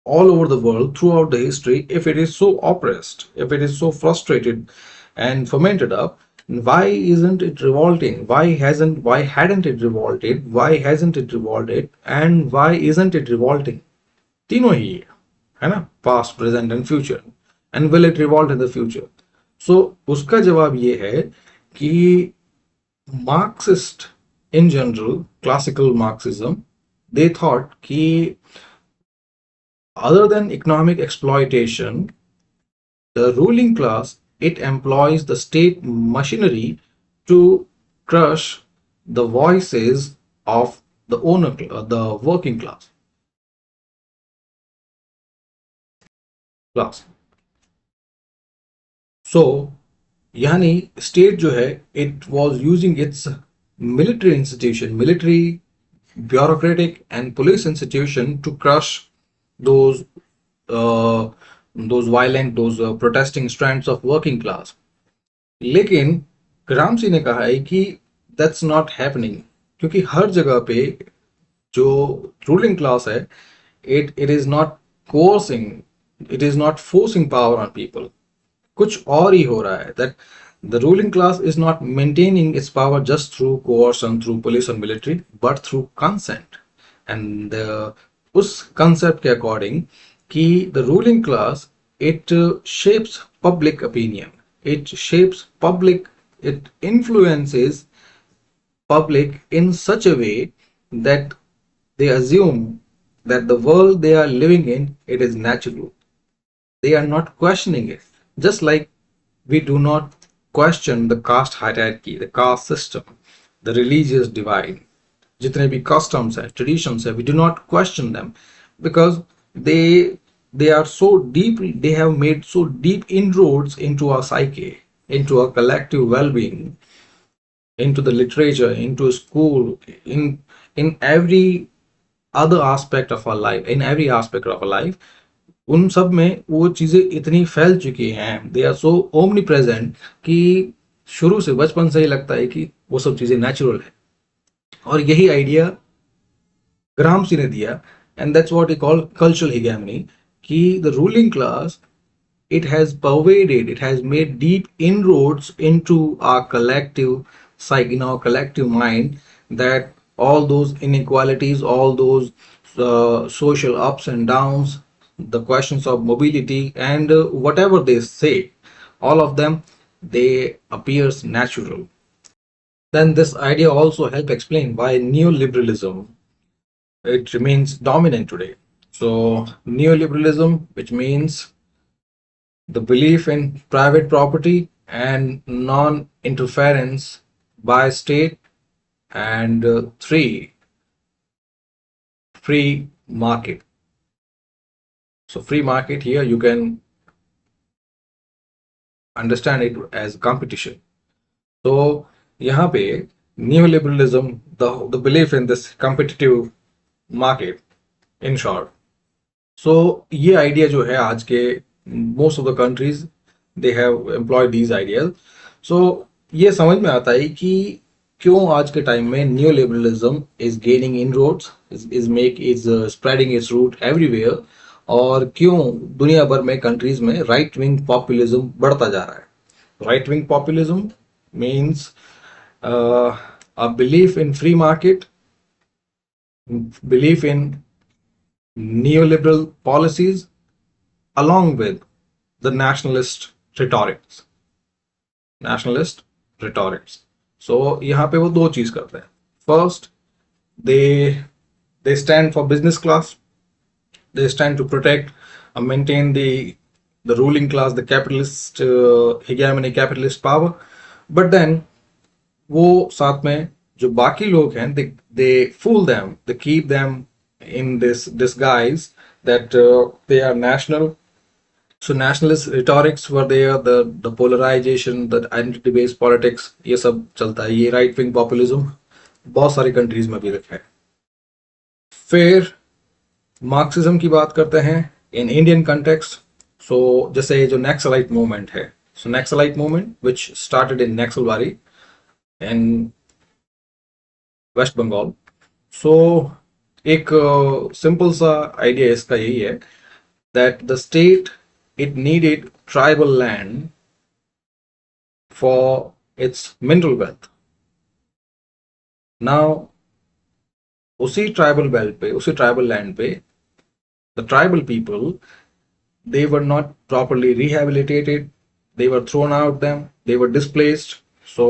all over the world throughout the history, if it is so oppressed, if it is so frustrated and fermented up, why isn't it revolting? Why hadn't it revolted? Why hasn't it revolted? And why isn't it revolting? तीनों ही है ना, past present and future, and will it revolt in the future. So उसका जवाब ये है कि Marxist in general, classical Marxism, they thought कि other than economic exploitation, the ruling class, it employs the state machinery to crush the voices of the the working class. So यानी state जो है it was using its military institution, military, bureaucratic and police institution to crush those violent, those protesting strands of working class. लेकिन ग्रामसी ने कहा है कि that's not happening, क्योंकि हर जगह पे जो रूलिंग क्लास है it is not coercing, it is not forcing power on people. कुछ और ही हो रहा है, that the ruling class is not maintaining its power just through coercion, through police and military, but through consent. And उस concept के according कि the ruling class, it shapes public opinion, it shapes public, it influences public in such a way that they assume that the world they are living in, it is natural. They are not questioning it. Just like we do not question the caste hierarchy, the caste system, the religious divide, जितने भी customs है, traditions है, we do not question them because they are so deep, they have made so deep inroads into our psyche, into our collective well-being, into the literature, into school, in every other aspect of our life, in every aspect of our life. उन सब में वो चीजें इतनी फैल चुकी हैं, they are so omnipresent कि शुरू से बचपन से ही लगता है कि वो सब चीजें नेचुरल है. और यही आइडिया ग्रामसी ने दिया, and that's what we call cultural hegemony, कि the ruling class, it has pervaded, it has made deep inroads into our collective psyche, in our collective mind, that all those inequalities, all those social ups and downs, the questions of mobility, and whatever they say, all of them, they appears natural. Then this idea also help explain why neoliberalism, it remains dominant today. So neoliberalism, which means the belief in private property and non-interference by state, and three, free market. So free market, here you can understand it as competition. तो यहाँ पे neoliberalism, the belief in this competitive market, in short. So ये idea जो है आज के most of the countries they have employed these ideas. So ये समझ में आता है कि क्यों आज के टाइम में new liberalism is gaining inroads, is spreading its root everywhere, और क्यों दुनिया भर में कंट्रीज में राइट विंग पॉपुलिज्म बढ़ता जा रहा है. Right wing populism means a belief in free market, belief in neoliberal policies, along with the nationalist rhetorics. Nationalist rhetorics. So यहाँ पे वो दो चीज करते हैं. First, they stand for business class. They stand to protect and maintain the ruling class, the capitalist hegemony, capitalist power. But then वो साथ में जो बाकी लोग हैं, they fool them, they keep them in this disguise that they are national. So nationalist rhetorics were there, the polarization, the identity based politics, ये सब चलता है. ये राइट विंग पॉपुलिज्म बहुत सारी कंट्रीज में भी दिखा है. फिर मार्क्सिज्म की बात करते हैं इन इंडियन कंटेक्स्ट. सो जैसे जो नक्सलाइट मूवमेंट है, so Naxalite movement which started in Naxalbari in West Bengal. So एक सिंपल सा आइडिया इसका यही है that the state, it needed tribal land for its mineral wealth. Now उसी ट्राइबल बेल्ट पे, उसी ट्राइबल लैंड पे, the tribal people, they were not properly rehabilitated, they were thrown out them, they were displaced. So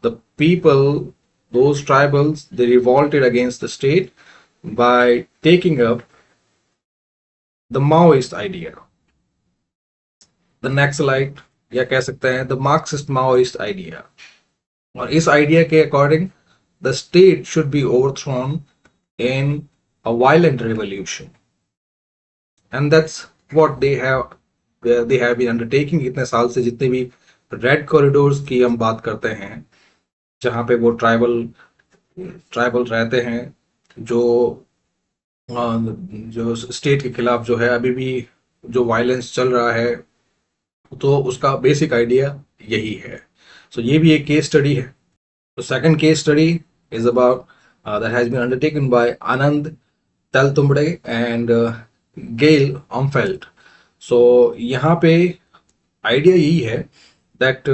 the people, those tribals, they revolted against the state by taking up the Maoist idea, the Naxalite, या कह सकते हैं the Marxist Maoist idea. और इस idea के according the state should be overthrown in a violent revolution, and that's what they have been undertaking. इतने साल से जितने भी रेड कॉरिडोर्स की हम बात करते हैं, जहां पे वो ट्राइबल रहते हैं, जो स्टेट के खिलाफ जो है अभी भी जो वायलेंस चल रहा है, तो उसका बेसिक आइडिया यही है. सो ये भी एक केस स्टडी है. तो second case study is about that has been undertaken by Anand Teltumbde and Gail Omvedt. So यहाँ पे आइडिया यही है that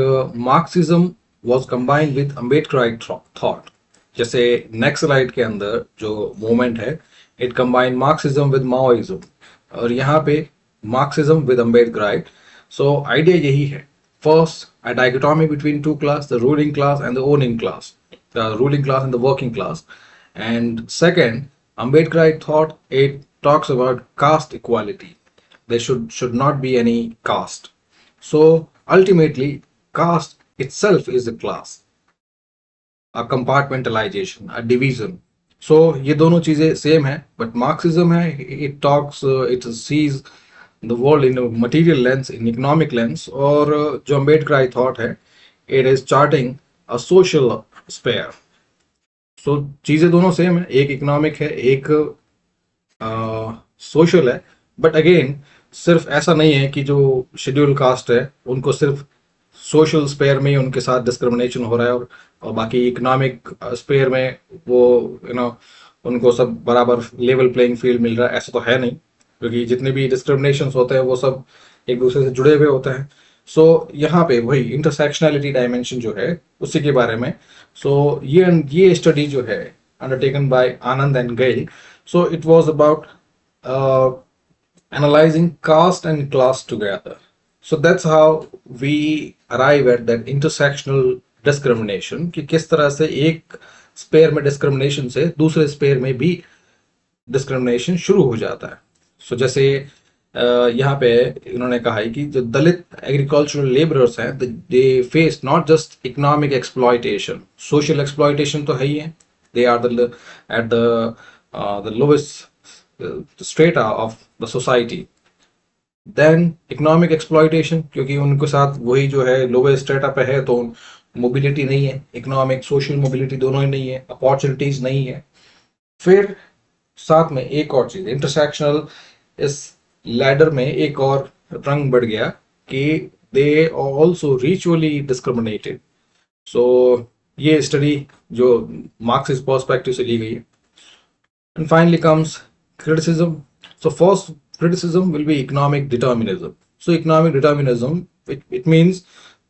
Marxism was combined with Ambedkarite thought. जैसे नेक्सलाइट के अंदर जो मूवमेंट है, it combine Marxism with Maoism, और यहाँ पे Marxism with Ambedkarite. So idea यही है. First, a dichotomy between two class, the ruling class and the owning class, the ruling class and the working class. And second, Ambedkarite thought, it talks about caste equality. There should not be any caste. So ultimately, caste itself is a class, a compartmentalization, a division. So ये दोनों चीजें same है, but Marxism है, it talks, it sees the world in a material lens, in economic lens. और जो Ambedkar thought है, it is charting a social sphere. So चीजें दोनों सेम है, एक इकोनॉमिक है, एक सोशल है. बट अगेन सिर्फ ऐसा नहीं है कि जो शेड्यूल कास्ट है उनको सिर्फ सोशल स्पेयर में ही उनके साथ डिस्क्रिमिनेशन हो रहा है, और बाकी इकोनॉमिक स्पेयर में वो उनको सब बराबर लेवल प्लेइंग फील्ड मिल रहा है. ऐसा तो है नहीं, क्योंकि जितने भी डिस्क्रिमिनेशन होते हैं वो सब एक दूसरे से जुड़े हुए होते हैं. सो यहाँ पे वही इंटरसेक्शनैलिटी डायमेंशन जो है उसी के बारे में. सो ये स्टडी जो है undertaken by Anand and Gail. So it was about analysing caste and class together. So that's how we arrive at that intersectional discrimination, कि किस तरह से एक स्पेयर में डिस्क्रिमिनेशन से दूसरे स्पेयर में भी डिस्क्रिमिनेशन शुरू हो जाता है. सो जैसे यहाँ पे इन्होंने कहा है कि जो दलित एग्रीकल्चरल लेबरर्स हैं, they face not just economic exploitation, social exploitation तो है ही है. They are at the lowest strata of the society. Then economic exploitation, क्योंकि उनके साथ वही जो है लोवेस्ट स्ट्रेटा पे है, तो मोबिलिटी नहीं है, इकोनॉमिक सोशल मोबिलिटी दोनों ही नहीं है, अपॉर्चुनिटीज नहीं है। फिर साथ में एक और चीज इंटरसेक्शनल, इस लैडर में एक और रंग बढ़ गया कि दे ऑल्सो रिचुअली डिस्क्रिमिनेटेड। सो ये स्टडी जो मार्क्सिस्ट पर्सपेक्टिव से ली गई है। And finally comes criticism. So first criticism will be economic determinism. So economic determinism, it means,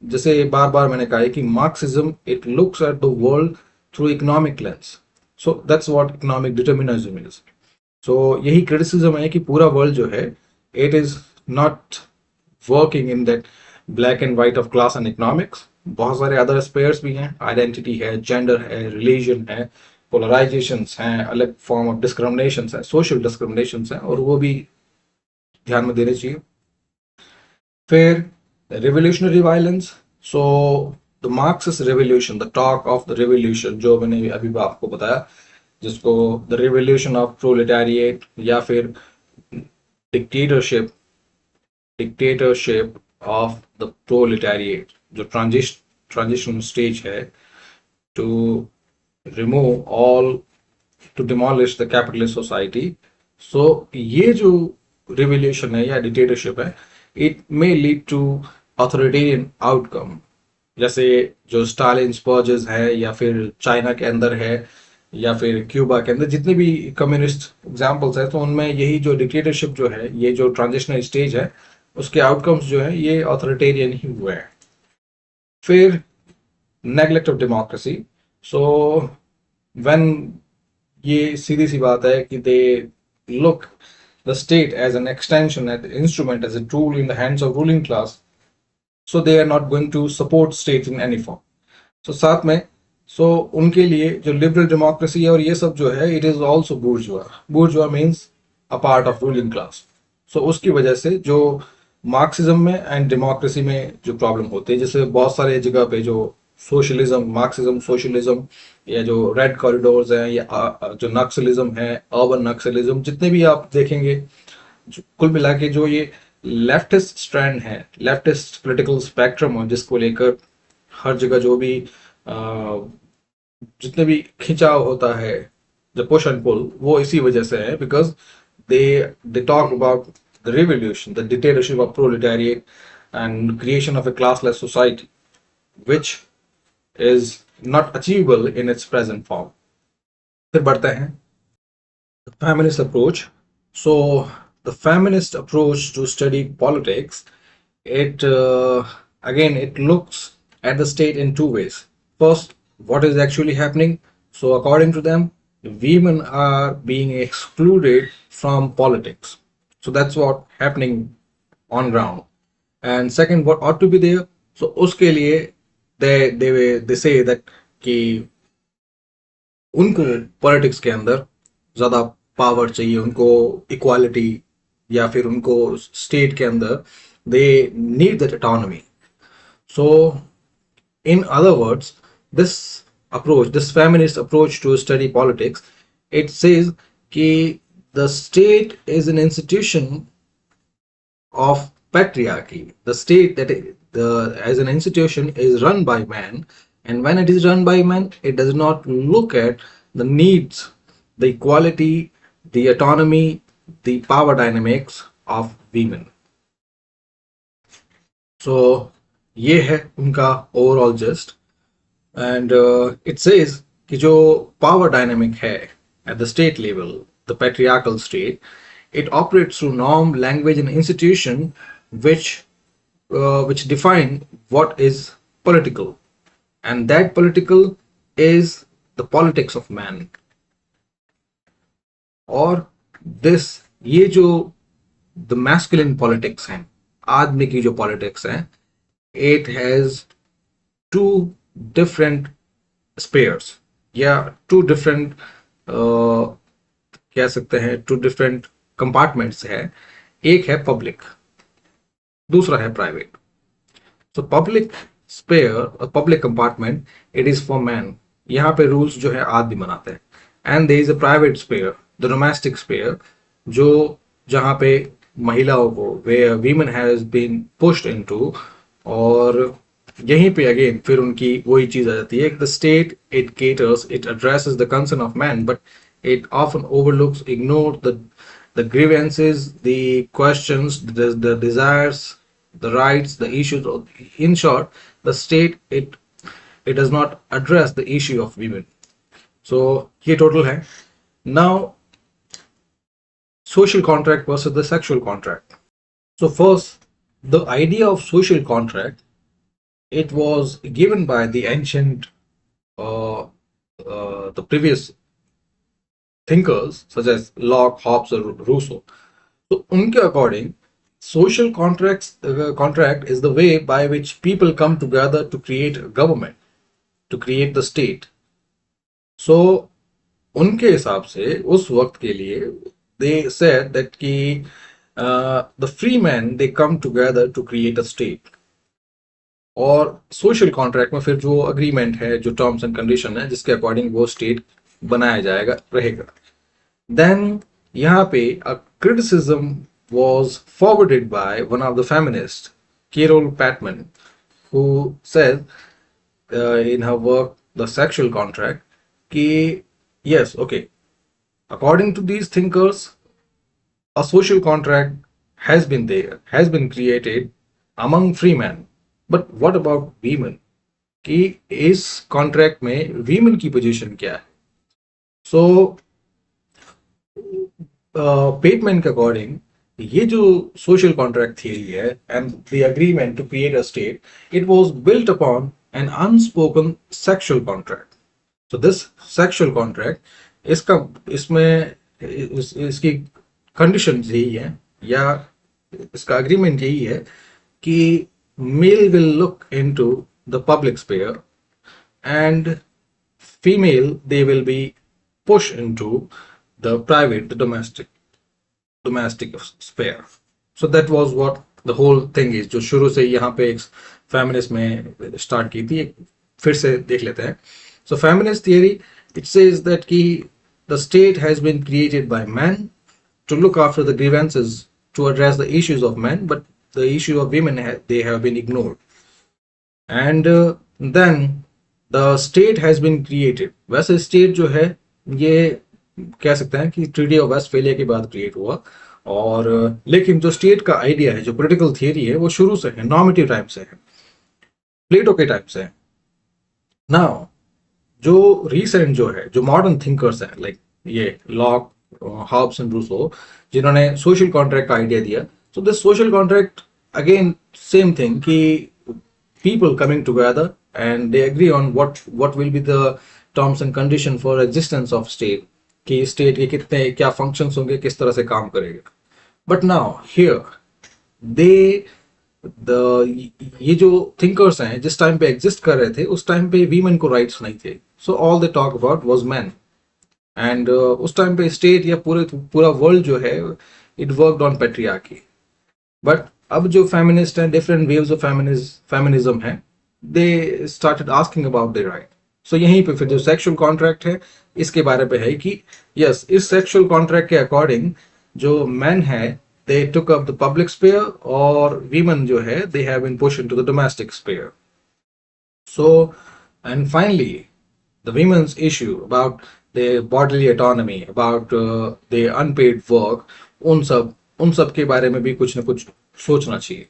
जैसे बार बार मैंने कहा है कि marxism it looks at the world through economic lens. So that's what economic determinism is. So यही criticism है कि पूरा world जो है it is not working in that black and white of class and economics. बहुत सारे other spheres भी हैं, आइडेंटिटी है, जेंडर है, रिलीजन है, पोलराइजेशंस हैं, अलग फॉर्म ऑफ डिस्क्रिमिनेशंस हैं, सोशल डिस्क्रिमिनेशंस हैं, और वो भी ध्यान में देने चाहिए। फिर revolutionary violence. So the Marxist revolution, the talk of the revolution, जो मैंने अभी आपको बताया, जिसको द रिवोल्यूशन ऑफ प्रोलेटारिएट या फिर dictatorship dictatorship of the proletariat, जो ट्रांजिशन स्टेज है to remove all, to demolish the capitalist society. So ये जो रिवोल्यूशन है या डिक्टेटरशिप है, it may lead to authoritarian outcome, जैसे जो स्टालिन पर्जेस है, या फिर चाइना के अंदर है, या फिर क्यूबा के अंदर जितने भी कम्युनिस्ट एग्जाम्पल्स है, तो उनमें यही जो डिक्टेटरशिप जो है, ये जो ट्रांजिशनल स्टेज है, उसके आउटकम्स जो है ये अथॉरिटेरियन ही हुए हैं। फिर neglect of democracy. So when, ये सीधी सी बात है कि they look the state as an extension, as instrument, as a tool in the hands of ruling class, so they are not going to support state in any form. So साथ में उनके लिए जो लिबरल डेमोक्रेसी है और ये सब जो है, it is also bourgeois. Bourgeois means a part of ruling class. So उसकी वजह से जो मार्क्सिज्म में एंड डेमोक्रेसी में जो प्रॉब्लम होते हैं, जैसे बहुत सारे जगह पे जो सोशलिज्म, मार्क्सिज्म सोशलिज्म, या जो रेड कॉरिडोर्स हैं, या जो नक्सलिज्म है, अर्बन नक्सलिज्म, जितने भी आप देखेंगे, कुल मिला के जो ये लेफ्टिस्ट स्ट्रैंड है, लेफ्टिस्ट पॉलिटिकल स्पेक्ट्रम है, जिसको लेकर हर जगह जो भी जितने भी खिंचाव होता है, द पुश एंड पुल, वो इसी वजह से है, because they talk about the revolution, the dictatorship of proletariat and creation of a classless society which is not achievable in its present form. फिर बढ़ते हैं feminist approach. So the feminist approach to study politics, it again it looks at the state in two ways. First, what is actually happening? So according to them, women are being excluded from politics. So that's what happening on ground. And second, what ought to be there? So uske liye they say that कि उनको politics के अंदर ज्यादा power चाहिए, उनको equality, या फिर उनको स्टेट के अंदर they need that autonomy. So in other words, this approach, this feminist approach to study politics, it says कि the state is an institution of patriarchy. The state that as an institution is run by man, and when it is run by man, it does not look at the needs, the equality, the autonomy, the power dynamics of women. So ये है उनका overall just, and it says कि जो power dynamic है at the state level, the patriarchal state, it operates through norm, language, and institution which define what is political, and that political is the politics of man. और this, ये जो the masculine politics हैं, आदमी की जो politics है, it has two different spheres, या two different कह सकते हैं टू डिफरेंट कंपार्टमेंट्स है। एक है पब्लिक, दूसरा है प्राइवेट। सो पब्लिक स्पेयर और public compartment, it is for man, यहाँ पे रूल्स जो है आदमी बनाते हैं। And there is a private sphere, the domestic sphere, जो जहाँ पे महिलाओं को, where women has been pushed into, और यहीं पे अगेन फिर उनकी वही चीज आ जाती है, the state it caters, it addresses the concern of man, but it often overlooks, ignore the grievances, the questions, the desires, the rights, the issues. In short, the state it does not address the issue of women. So ये total है. Now, social contract versus the sexual contract. So first, the idea of social contract, it was given by the ancient, the previous thinkers such as Locke, Hobbes, or Rousseau. So उनके according, social contract is the way by which people come together to create a government, to create the state. So उनके हिसाब से उस वक्त के लिए they said that कि the free men they come together to create a state. और social contract में फिर जो अग्रीमेंट है, जो टर्म्स एंड कंडीशन है, जिसके अकॉर्डिंग वो स्टेट बनाया जाएगा रहेगा. देन यहाँ पे a criticism was forwarded by one of the feminists, Carol Patman, who said in her work The Sexual Contract कि yes, okay, according to these thinkers, a social contract has been there, has been created among free men. But what about women? कि इस contract में women की position क्या है? सो पेटमैन के according ये जो सोशल कॉन्ट्रैक्ट थियरी है and the agreement to create a state, it was built upon an unspoken sexual contract. So this sexual contract, इसकी कंडीशन यही है, या इसका अग्रीमेंट यही है कि male will look into the public sphere and female they will be pushed into the private, the domestic sphere. So that was what the whole thing is, जो शुरू से यहाँ पे एक feminist में start की थी. फिर से देख लेते हैं. So feminist theory, it says that कि the state has been created by men to look after the grievances, to address the issues of men, but the issue of women they have been ignored. And then the state has been created. वैसे state जो है ये कह सकते हैं कि treaty of Westphalia के बाद क्रिएट हुआ, और लेकिन जो स्टेट का आइडिया है, जो पॉलिटिकल थियरी है, वो शुरू से है, नॉर्मेटिव टाइम से है, प्लेटो के टाइम से है. नाउ जो रिसेंट जो है, जो मॉडर्न थिंकर्स हैं, लाइक ये लॉक, हॉब्स एंड रूसो, जिन्होंने सोशल कॉन्ट्रैक्ट का आइडिया दिया. So this social contract again same thing कि people coming together and they agree on what will be the terms and condition for existence of state, कि state के कितने क्या functions होंगे, किस तरह से काम करेगा. But now here they ये जो thinkers हैं जिस टाइम पे exist कर रहे थे, उस टाइम पे women को rights नहीं थे. So all they talk about was men. And उस टाइम पे state या पूरा world जो है, it worked on patriarchy. But अब जो फेमिनिस्ट हैं, डिफरेंट वेव्स ऑफ फेमिनिज्म है, they started asking about their right. So यहीं पे फिर जो सेक्सुअल कॉन्ट्रैक्ट है, इसके बारे पे है कि यस, इस सेक्सुअल कॉन्ट्रैक्ट के अकॉर्डिंग जो मैन है they took up the public sphere, और वीमेन जो है they have been pushed into the domestic sphere. So and finally the women's issue about their bodily autonomy, about their unpaid work, उन सब के बारे में भी कुछ ना कुछ सोचना चाहिए.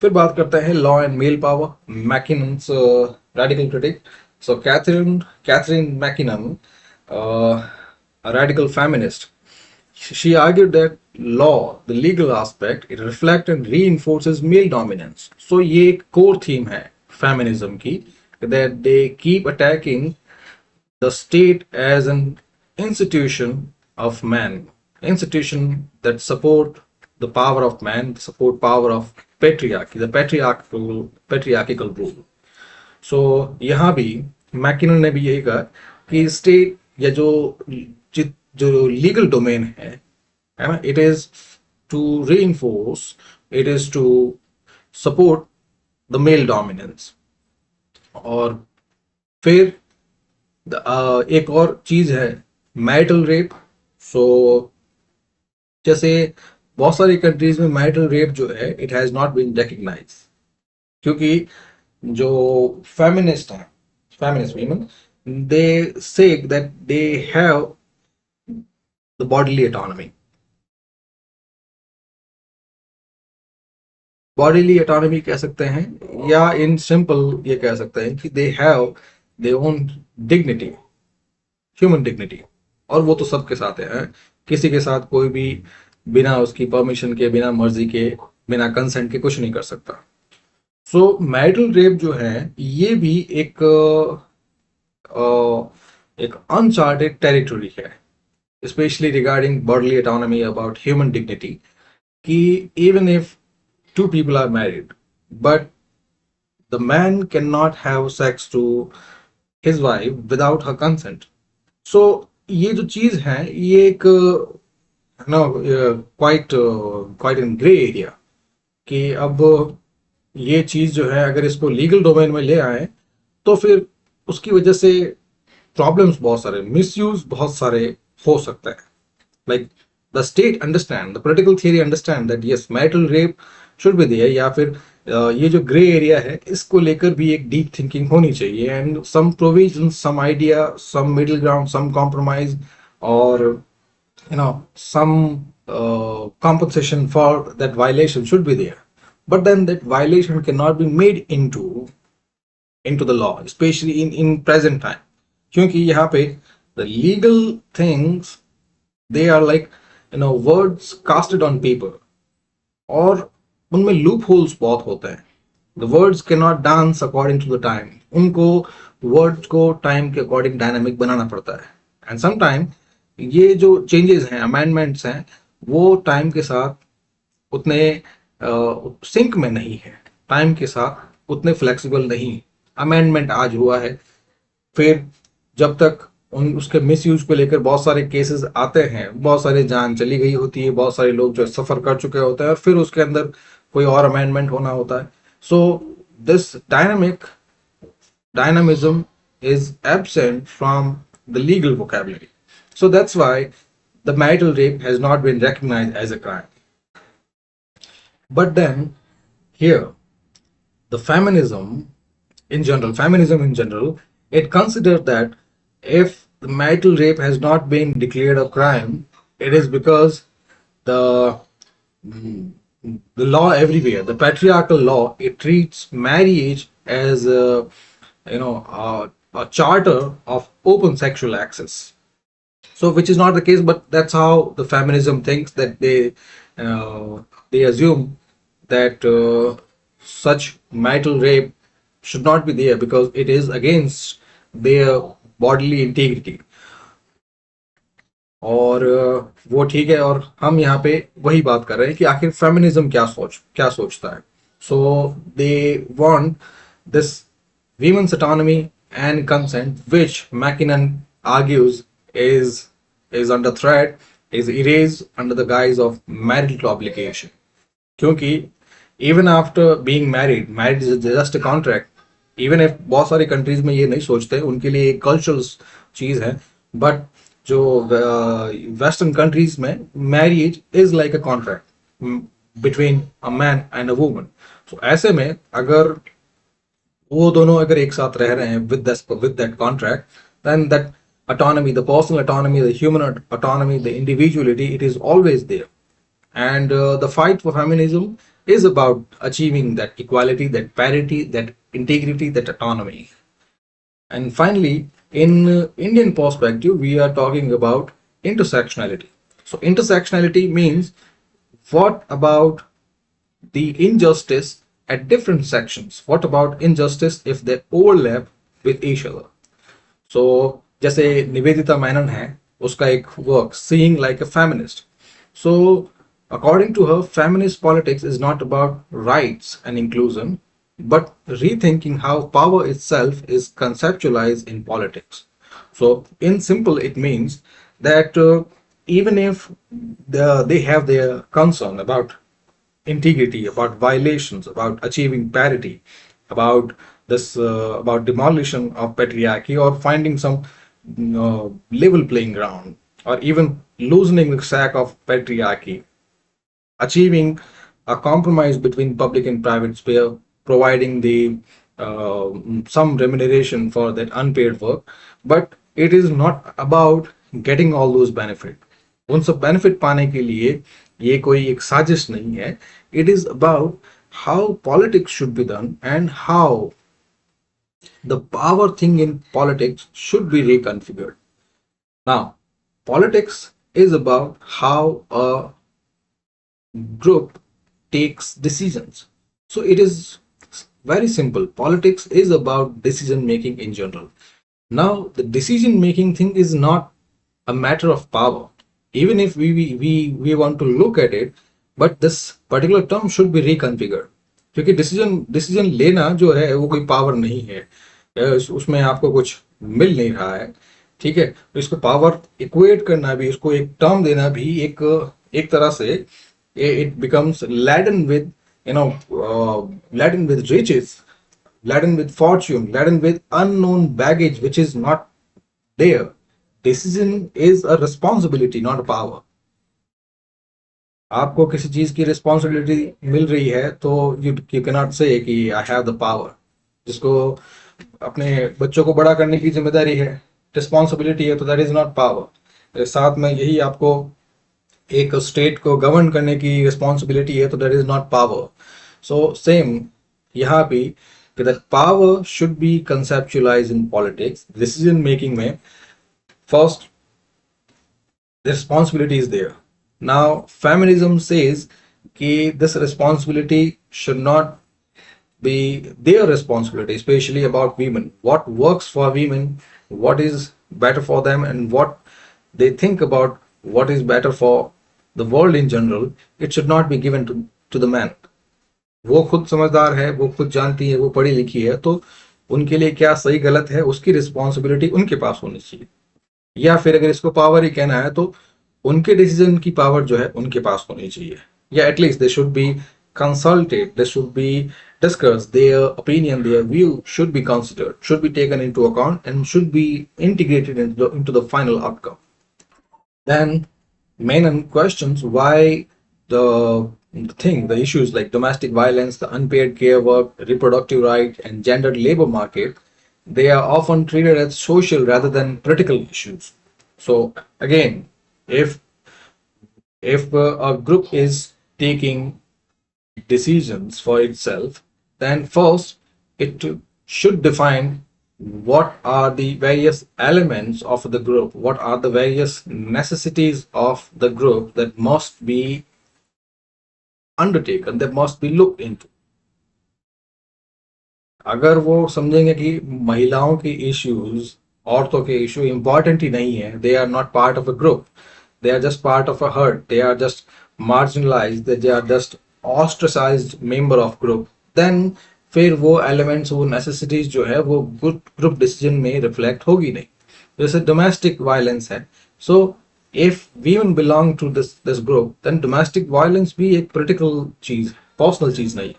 फिर बात करते हैं law and male power, MacKinnon's radical critic. So Catherine Mackinnon, a radical feminist, she argued that law, the legal aspect, it reflects and reinforces male dominance. So ये एक core theme है feminism की, that they keep attacking the state as an institution of man, institution that support the power of man, support power of patriarchy, the patriarchal rule. So यहाँ भी McKinnon ने भी यही कहा कि स्टेट या जो लीगल डोमेन है ना, it is to reinforce, it is to support the male dominance. और फिर एक और चीज है मैरिटल रेप. सो जैसे बहुत सारी कंट्रीज में मैरिटल रेप जो है it has not been recognise, क्योंकि जो फेमिनिस्ट हैं, feminist women, they say that they have the bodily autonomy. Bodily autonomy कह सकते हैं, या इन सिंपल ये कह सकते हैं कि they have they own dignity, human dignity. और वो तो सबके साथ है, किसी के साथ कोई भी बिना उसकी परमिशन के, बिना मर्जी के, बिना कंसेंट के कुछ नहीं कर सकता। सो मैरिटल रेप जो है ये भी एक अनचार्टेड टेरिटरी है, specially regarding bodily autonomy, about human dignity, कि even if two people are married, but the man cannot have sex to his wife without her consent. So ये जो चीज है ये एक know quite quite in grey area, कि अब ये चीज जो है अगर इसको लीगल डोमेन में ले आए तो फिर उसकी वजह से प्रॉब्लम्स बहुत सारे, मिसयूज बहुत सारे हो सकते हैं। like the state understand, the political theory understand that yes marital rape should be there, या फिर ये जो ग्रे एरिया है इसको लेकर भी एक डीप थिंकिंग होनी चाहिए, and some provision, some idea, some middle ground, some compromise, और some compensation for that violation should be there. But then that violation cannot be made into the law, especially in present time, क्योंकि यहाँ पे the legal things, they are like words casted on paper, और उनमें loop holes बहुत होते हैं। The words can not dance according to the time, उनको words को टाइम के अकॉर्डिंग डायनामिक बनाना पड़ता है, एंड सम टाइम ये जो चेंजेस हैं, अमेंडमेंट्स हैं, वो टाइम के साथ उतने सिंक में नहीं है, टाइम के साथ उतने फ्लेक्सिबल नहीं। अमेंडमेंट आज हुआ है, फिर जब तक उसके मिसयूज को लेकर बहुत सारे केसेस आते हैं, बहुत सारी जान चली गई होती है, बहुत सारे लोग जो सफर कर चुके होते हैं, और फिर उसके अंदर कोई और अमेंडमेंट होना होता है। So this dynamism is absent from the legal vocabulary. So that's why the marital rape has not been recognized as a crime. But then here, the feminism in general, it considers that if the marital rape has not been declared a crime, it is because the the law everywhere, the patriarchal law, it treats marriage as a charter of open sexual access. So which is not the case, but that's how the feminism thinks, that they assume that such marital rape should not be there because it is against their bodily integrity. और वो ठीक है, और हम यहाँ पे वही बात कर रहे हैं कि आखिर फेमिनिज्म क्या सोचता है। So they want this women's autonomy and consent, which Mackinnon argues is under threat, is erased under the guise of marital obligation. क्योंकि even after being married, marriage is just a contract. Even if बहुत सारी countries में ये नहीं सोचते, उनके लिए एक कल्चरल चीज है, बट जो वेस्टर्न कंट्रीज में marriage is like a contract between a man and a woman. तो ऐसे में अगर वो दोनों अगर एक साथ रह रहे हैं with that contract, then that autonomy, the personal autonomy, the human autonomy, the individuality, it is always there. And the fight for feminism is about achieving that equality, that parity, that integrity, that autonomy. And finally, in Indian perspective, we are talking about intersectionality. So intersectionality means, what about the injustice at different sections? What about injustice if they overlap with each other? So जैसे निवेदिता मेनन है, उसका एक work Seeing Like a Feminist. So according to her, feminist politics is not about rights and inclusion, but rethinking how power itself is conceptualized in politics. So in simple, it means that even if they have their concern about integrity, about violations, about achieving parity, about about demolition of patriarchy, or finding some level playing ground, or even loosening the sack of patriarchy, achieving a compromise between public and private sphere, providing the some remuneration for that unpaid work. But it is not about getting all those benefit. उन सब benefit पाने के लिए ये कोई एक साजिश नहीं है. It is about how politics should be done and how the power thing in politics should be reconfigured. Now, politics is about how a group takes decisions. So it is very simple. Politics is about decision making in general. Now, the decision making thing is not a matter of power. Even if we want to look at it, but this particular term should be reconfigured. क्योंकि decision लेना जो है वो कोई power नहीं है. उसमें आपको कुछ मिल नहीं रहा है. ठीक है, तो इसको पावर इक्वेट करना भी, इसको एक टर्म देना भी एक तरह से it becomes laden with, laden with riches, laden with fortune, laden with unknown baggage which is not there. Decision is a responsibility, not a power. आपको किसी चीज की रिस्पॉन्सिबिलिटी मिल रही है तो यू कैन नॉट से कि आई हैव द पावर. जिसको अपने बच्चों को बड़ा करने की जिम्मेदारी है, रिस्पॉन्सिबिलिटी है, तो दैट इज नॉट पावर. साथ में यही आपको एक स्टेट को गवर्न करने की रिस्पॉन्सिबिलिटी है, तो that is not power. So same यहाँ भी कि that power should be conceptualise in politics. Decision making में first the responsibility is there. Now, feminism says that this responsibility should not be their responsibility, especially about women. What works for women, what is better for them, and what they think about what is better for the world in general, it should not be given to the man. वो खुद समझदार है, वो खुद जानती है, वो पढ़ी लिखी है, तो उनके लिए क्या सही गलत है उसकी रिस्पॉन्सिबिलिटी उनके पास होनी चाहिए. या फिर अगर इसको पावर ही कहना है तो उनके डिसीजन की पावर जो है उनके पास होनी चाहिए. या at least they should be consulted, they should be discuss, their opinion, there view should be considered, should be taken into account and should be integrated into the final outcome. Then Menon questions why the issues like domestic violence, the unpaid care work, reproductive right, and gendered labor market, they are often treated as social rather than political issues. So again, if a group is taking decisions for itself, then first it should define what are the various elements of the group, what are the various necessities of the group that must be undertaken, that must be looked into. अगर वो समझेंगे कि महिलाओं के issues, औरतों के issue important ही नहीं है, they are not part of a group, they are just part of a herd, they are just marginalized, they are just ostracized member of group, then फिर वो elements, वो necessities जो है वो group decision में reflect होगी नहीं. जैसे domestic violence है, so if women belong to this group, then domestic violence भी एक political चीज, personal चीज नहीं.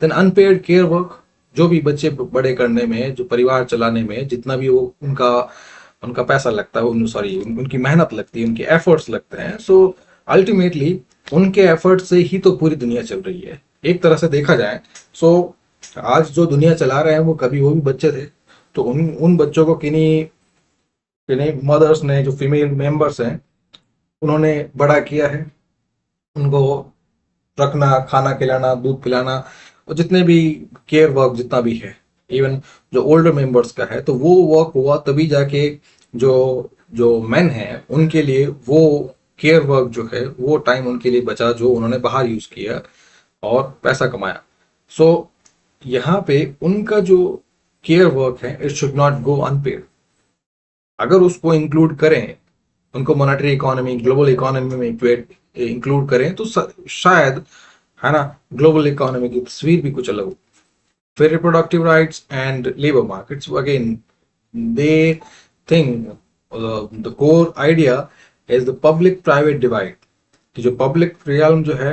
then unpaid care work, जो भी बच्चे बड़े करने में, जो परिवार चलाने में जितना भी वो उनका पैसा लगता है, सॉरी उनकी मेहनत लगती है, उनके एफर्ट्स लगते हैं, सो अल्टीमेटली उनके एफर्ट्स से ही तो पूरी दुनिया चल रही है एक तरह से देखा जाए. सो आज जो दुनिया चला रहे हैं वो कभी वो भी बच्चे थे, तो उन बच्चों को किन्हीं मदर्स ने, जो फीमेल मेंबर्स हैं, उन्होंने बड़ा किया है. उनको रखना, खाना खिलाना, दूध पिलाना, और जितने भी केयर वर्क जितना भी है, इवन जो ओल्डर मेंबर्स का है, तो वो वर्क हुआ तभी जाके जो मेन है उनके लिए वो केयर वर्क जो है वो टाइम उनके लिए बचा जो उन्होंने बाहर यूज किया और पैसा कमाया. सो यहाँ पे उनका जो केयर वर्क है, it should not go unpaid. अगर उसको इंक्लूड करें, उनको मॉनेटरी इकोनॉमी, ग्लोबल इकोनॉमी में इंक्लूड करें, तो शायद, है ना, ग्लोबल इकोनॉमी की तस्वीर भी कुछ अलग हो. For reproductive rights and labor markets, again, they think the core idea is the public-private divide. कि जो public realm जो है,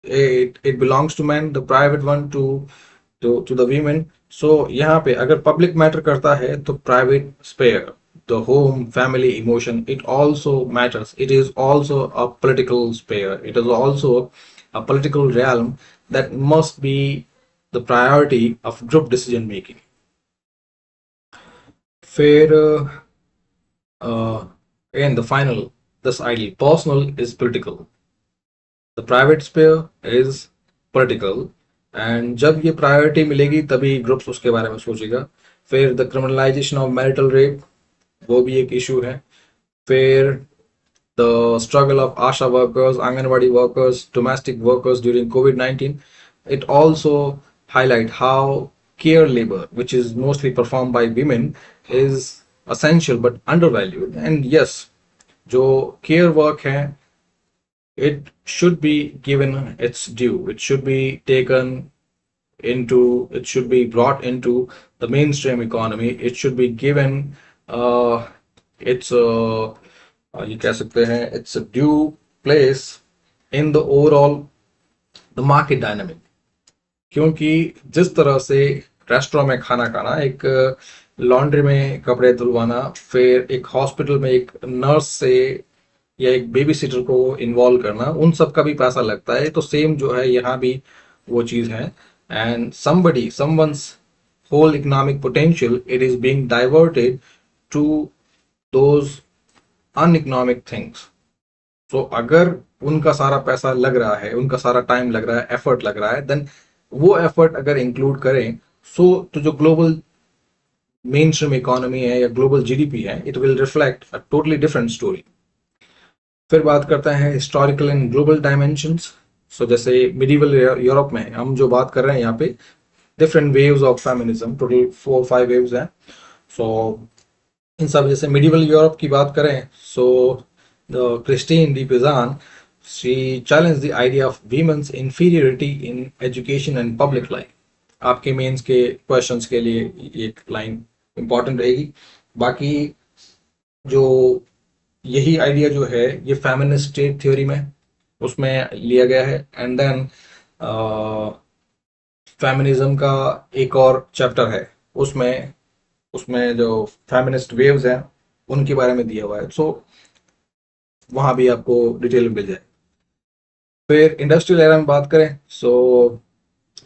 it belongs to men, the private one to the women. So यहाँ पे अगर public matter करता है तो private spare, the home family emotion, it also matters. It is also a political sphere, it is also a political realm that must be the priority of group decision making. फिर again the final, this ideal personal is political, the private sphere is political, and जब ये priority मिलेगी तभी groups उसके बारे में सोचेगा. फिर the criminalisation of marital rape, वो भी एक इशू है. फिर the struggle of Asha workers, anganwadi workers, domestic workers during covid, it also highlight how care labor, which is mostly performed by women, is essential but undervalued. And yes, जो care work है, it should be given its due. It should be taken into, it should be brought into the mainstream economy. It should be given its ये कह सकते हैं it's a due place in the overall the market dynamic. क्योंकि जिस तरह से restaurant में खाना खाना, एक लॉन्ड्री में कपड़े धुलवाना, फिर एक हॉस्पिटल में एक नर्स से या एक बेबी सिटर को इन्वॉल्व करना, उन सब का भी पैसा लगता है. तो सेम जो है यहाँ भी वो चीज़ है. And somebody someone's whole economic potential, it is being diverted to those uneconomic things. So अगर उनका सारा पैसा लग रहा है, उनका सारा टाइम लग रहा है, एफर्ट लग रहा है, देन वो एफर्ट अगर इंक्लूड करें, सो तो जो ग्लोबल मेन स्ट्रीम इकोनॉमी है या ग्लोबल जीडीपी है, it will reflect a totally different story. फिर बात करते हैं हिस्टोरिकल एंड ग्लोबल डायमेंशंस. सो जैसे मिडिवल यूरोप में हम जो बात कर रहे हैं यहाँ पे, different waves of feminism, total 4-5 waves हैं. सो इन सब, जैसे मिडिवल यूरोप की बात करें, so the Christine de Pizan, she challenged the idea of women's inferiority in education and public life. आपके मेंस के क्वेश्चंस के लिए एक लाइन इंपॉर्टेंट रहेगी. बाकी जो यही आइडिया जो है ये फेमिनिस्ट स्टेट थ्योरी में उसमें लिया गया है. एंड देन फेमिनिज्म का एक और चैप्टर है, उसमें उसमें जो फेमिनिस्ट वेव्स हैं उनके बारे में दिया हुआ है. सो वहाँ भी आपको डिटेल मिल जाए. फिर इंडस्ट्रियल एरा में बात करें, सो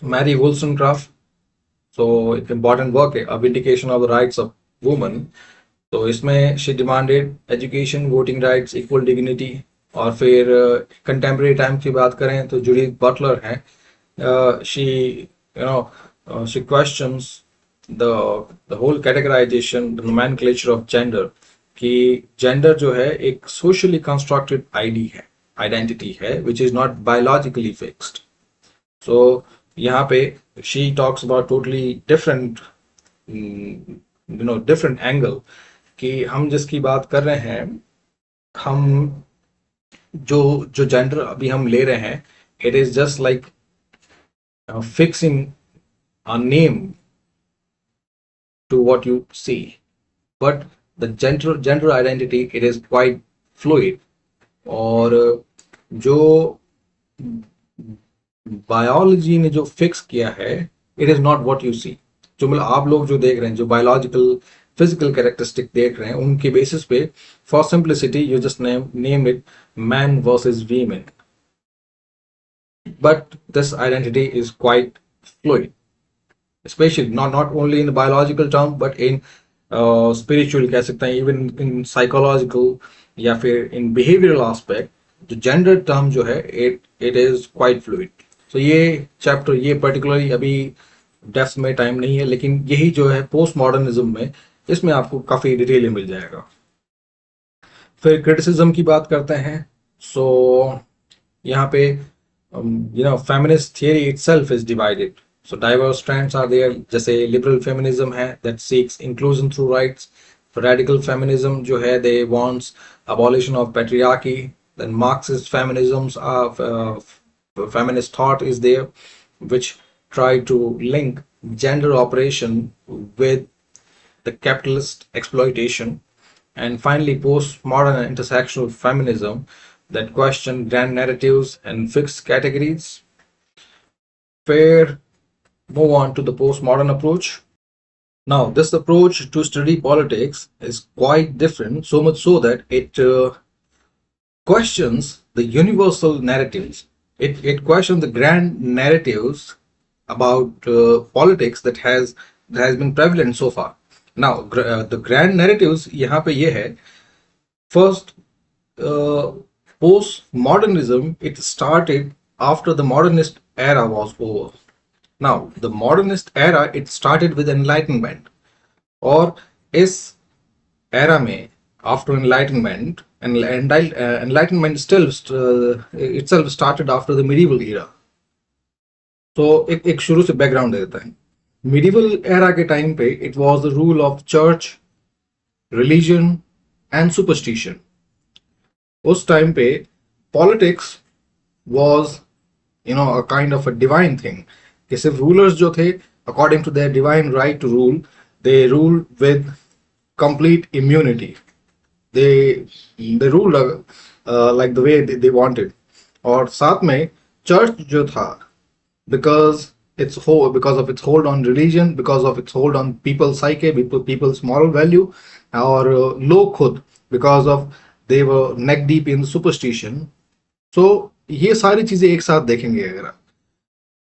मैरी वोल्सनक्राफ्ट, सो एक इम्पॉर्टेंट वर्क है, a vindication of the rights of woman. तो इसमें she demanded education, voting rights, equal dignity. और फिर कंटेम्प्रेरी टाइम की बात करें तो जूडिथ बटलर हैं, she she questions the whole categorization, the nomenclature of gender, कि जेंडर जो है एक सोशली कंस्ट्रक्टेड आइडेंटिटी है which is not biologically fixed. So यहाँ पे she talks about totally different different angle, कि हम जिसकी बात कर रहे हैं, हम जो जो जेंडर अभी हम ले रहे हैं, it is just like fixing a name to what you see, but the gender identity, it is quite fluid. और जो बायोलॉजी ने जो फिक्स किया है, it is not what you see. जो मतलब आप लोग जो देख रहे हैं, जो बायोलॉजिकल फिजिकल कैरेक्टरिस्टिक देख रहे हैं, उनके बेसिस पे for simplicity you just name it man versus women. But this identity is quite fluid, especially not only in the biological term but in spiritual, कह सकते हैं, even in psychological या फिर in behavioral aspect. जो gender term जो है, it is quite fluid. So ये chapter, ये particularly अभी डेप्थ में टाइम नहीं है, लेकिन यही जो है पोस्ट मॉडर्निज्म में, इसमें आपको काफ़ी डिटेल मिल जाएगा. फिर क्रिटिसिज्म की बात करते हैं. सो यहाँ पे feminist theory itself is divided. So diverse strands are there, जैसे liberal feminism है that seeks inclusion through rights. Radical feminism जो है, they wants abolition of patriarchy. Then Marxist feminisms are feminist thought is there, which try to link gender operation with the capitalist exploitation. And finally, postmodern and intersectional feminism that question grand narratives and fixed categories. Fair. Move on to the postmodern approach. Now, this approach to study politics is quite different, so much so that it questions the universal narratives. It questions the grand narratives about politics that has been prevalent so far. Now, the grand narratives यहाँ पे ये है. First, uh, post-modernism, it started after the modernist era was over. Now, the modernist era, it started with enlightenment. और इस era में after enlightenment, and enlightenment still itself started after the medieval era. तो एक शुरू से background दे देता है. medieval era के टाइम पे it was the rule of church, religion and superstition. उस टाइम पे politics was a kind of a divine thing, कि सिर्फ रूलर्स जो थे according to their divine right to rule, they rule with complete immunity. They they rule like the way they wanted. और साथ में church जो था, because because of its hold on religion, because of its hold on people's psyche, people's moral value, और लोग खुद because of they were neck deep in superstition. So ये सारी चीजें एक साथ देखेंगे अगर आप,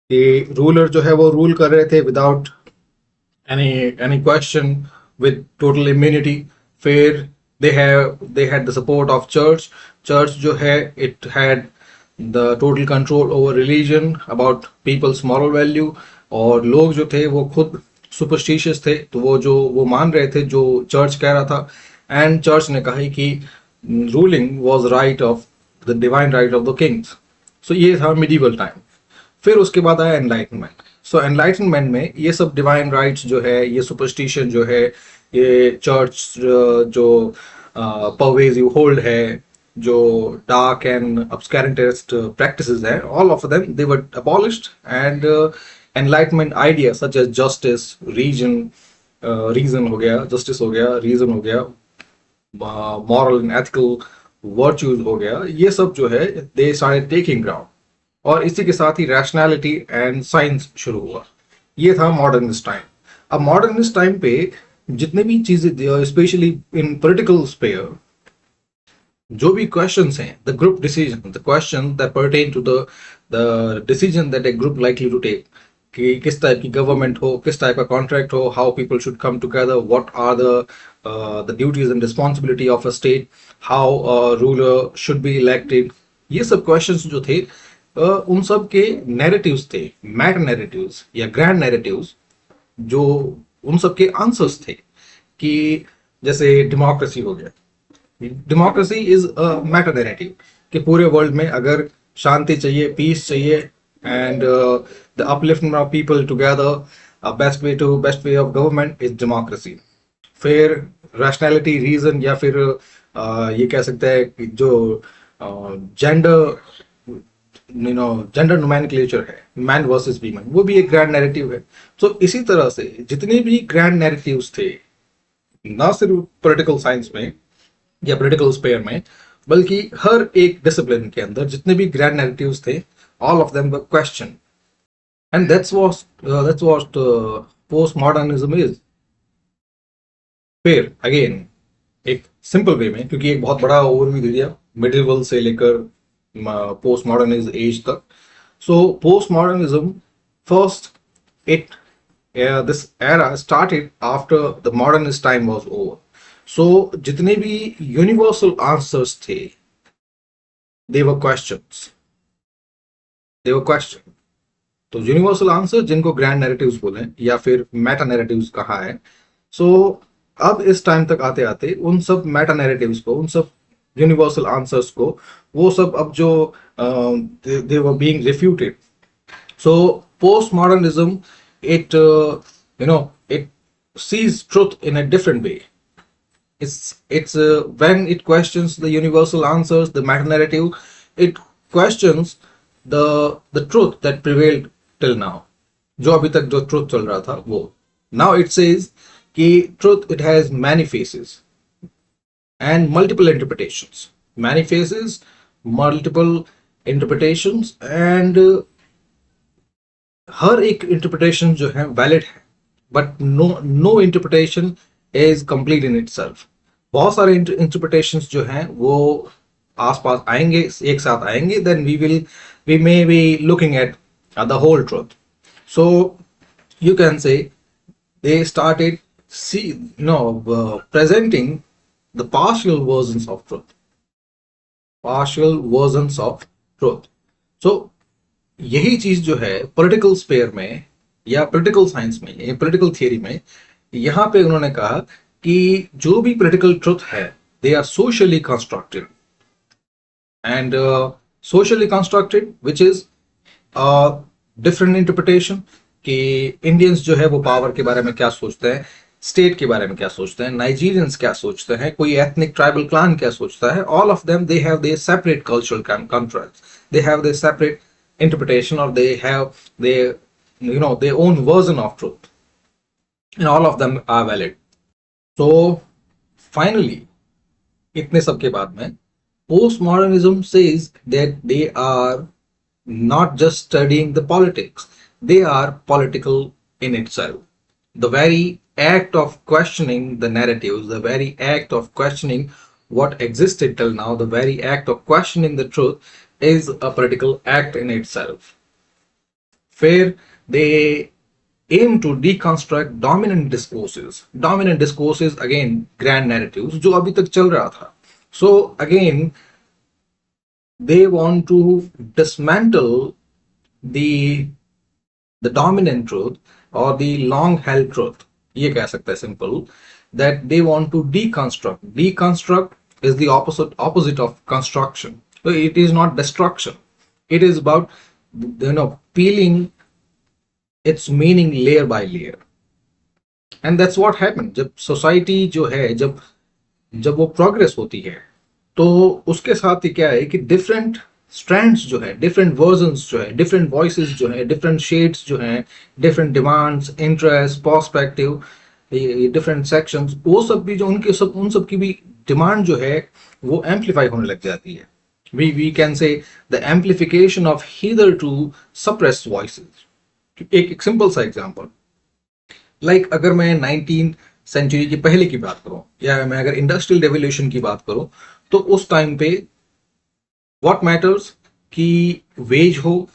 कि रूलर जो है वो रूल कर रहे थे without any question, with total immunity. फिर they had the support of church जो है it had the total control over religion, about people's moral value. और लोग जो थे वो खुद सुपरस्टिशियस थे, तो वो मान रहे थे जो चर्च कह रहा था. एंड चर्च ने कहा कि ruling was right of the divine right of the kings. So ये था मिडीवल टाइम. फिर उसके बाद आया एनलाइटनमेंट. सो एनलाइटनमेंट में ये सब डिवाइन राइट्स जो है, ये सुपरस्टिशन जो है, ये चर्च जो परवेजिव होल्ड है, जो डार्क एंड obscurantist practices है, all of them they were abolished. And enlightenment ideas such as justice, reason हो गया, justice हो गया, reason हो गया, moral and ethical virtues हो गया, ये सब जो है they started taking ground. और इसी के साथ ही रैशनैलिटी एंड साइंस शुरू हुआ. ये था मॉडर्निस्ट टाइम. अब मॉडर्निस्ट टाइम पे जितने भी चीजें, स्पेशली इन पॉलिटिकल स्पेयर, जो भी क्वेश्चंस हैं, the group decision, the question that pertain to the decision that a group likely to take, कि किस टाइप की गवर्नमेंट हो, किस टाइप का कॉन्ट्रैक्ट हो, how people should come together, what are the duties and responsibility of a state, how ruler should be elected. ये सब questions जो थे, उन सब के नैरेटिव्स थे, मैट नैरेटिव्स या ग्रैंड नैरेटिव्स, जो उन सब के आंसर्स थे. कि जैसे डेमोक्रेसी हो गया, democracy is a matter narrative, कि पूरे वर्ल्ड में अगर शांति चाहिए, पीस चाहिए, and the upliftment of people together, best way of government is democracy. फिर रैशनैलिटी, रीजन, या फिर ये कह सकते हैं कि जो जेंडर जेंडर नोमेनक्लेचर है, मैन वर्सेस वीमेन, वो भी एक ग्रैंड नैरेटिव है. तो इसी तरह से जितने भी ग्रैंड नैरेटिव्स थे, ना सिर्फ पॉलिटिकल साइंस में या पॉलिटिकल स्पेयर में, बल्कि हर एक डिसिप्लिन के अंदर जितने भी ग्रैंड नैरेटिव्स थे, all of them were question. And that's what post modernism is. फिर अगेन एक सिंपल वे में, क्योंकि एक बहुत बड़ा ओवरव्यू दे दिया मिडिवल से लेकर पोस्ट मॉडर्निज्म एज तक. सो post modernism, first it this era started after the modernist time was over. So जितने भी universal answers थे, they were questions. तो यूनिवर्सल आंसर, जिनको ग्रैंड नैरेटिव्स बोले या फिर मेटा नैरेटिव्स कहा है. सो अब इस टाइम तक आते आते उन सब मेटा नैरेटिव्स को, उन सब यूनिवर्सल आंसर्स को, वो सब अब जो they were being refuted. So post modernism, it it sees truth in a different way. It's when it questions the universal answers, the meta narrative, it questions the truth that prevailed till now, जो अभी तक जो truth चल रहा था वो. Now it says कि truth, it has many faces and multiple interpretations. Many faces, multiple interpretations, and हर एक इंटरप्रिटेशन जो है वैलिड है. But no interpretation is complete in itself. बहुत सारे इंटरप्रिटेशंस जो हैं वो आसपास आएंगे, एक साथ आएंगे, then we may be looking at the whole truth. So you can say they started presenting the partial versions of truth। So यही चीज जो है पॉलिटिकल स्पेयर में या पॉलिटिकल साइंस में या पॉलिटिकल थियरी में, यहां पे उन्होंने कहा कि जो भी पॉलिटिकल ट्रुथ है they are socially constructed and socially constructed which is different interpretation. कि इंडियंस जो है वो पावर के बारे में क्या सोचते हैं, स्टेट के बारे में क्या सोचते हैं, नाइजीरियंस क्या सोचते हैं, कोई एथनिक ट्राइबल क्लान क्या सोचता है, all of them they have their separate cultural contracts, they have their separate interpretation, or they have their own version of truth, and all of them are valid। so finally itne sab ke baad mein postmodernism says that they are not just studying the politics, they are political in itself। the very act of questioning the narratives, the very act of questioning what existed till now, the very act of questioning the truth is a political act in itself। फिर they aim to deconstruct dominant discourses again grand narratives जो अभी तक चल रहा था। so again they want to dismantle the dominant truth or the long held truth, ये कह सकते हैं simple, that they want to deconstruct is the opposite of construction। so it is not destruction, it is about peeling its meaning layer by layer। and that's what happened। जब society जो है जब वो progress होती है तो उसके साथ ही क्या है कि different strands जो है, different versions जो है, different voices जो है, different shades जो है, different demands, interests, perspective, different sections, वो सब भी जो उन सब की भी डिमांड जो है वो एम्पलीफाई होने लग जाती है। we can say the amplification of hitherto suppressed voices। एक सिंपल सा एग्जांपल, लाइक अगर मैं 19th सेंचुरी की पहले की बात करूं या मैं अगर इंडस्ट्रियल रेवोल्यूशन की बात करूं तो उस टाइम पे व्हाट मैटर्स कि वेज हो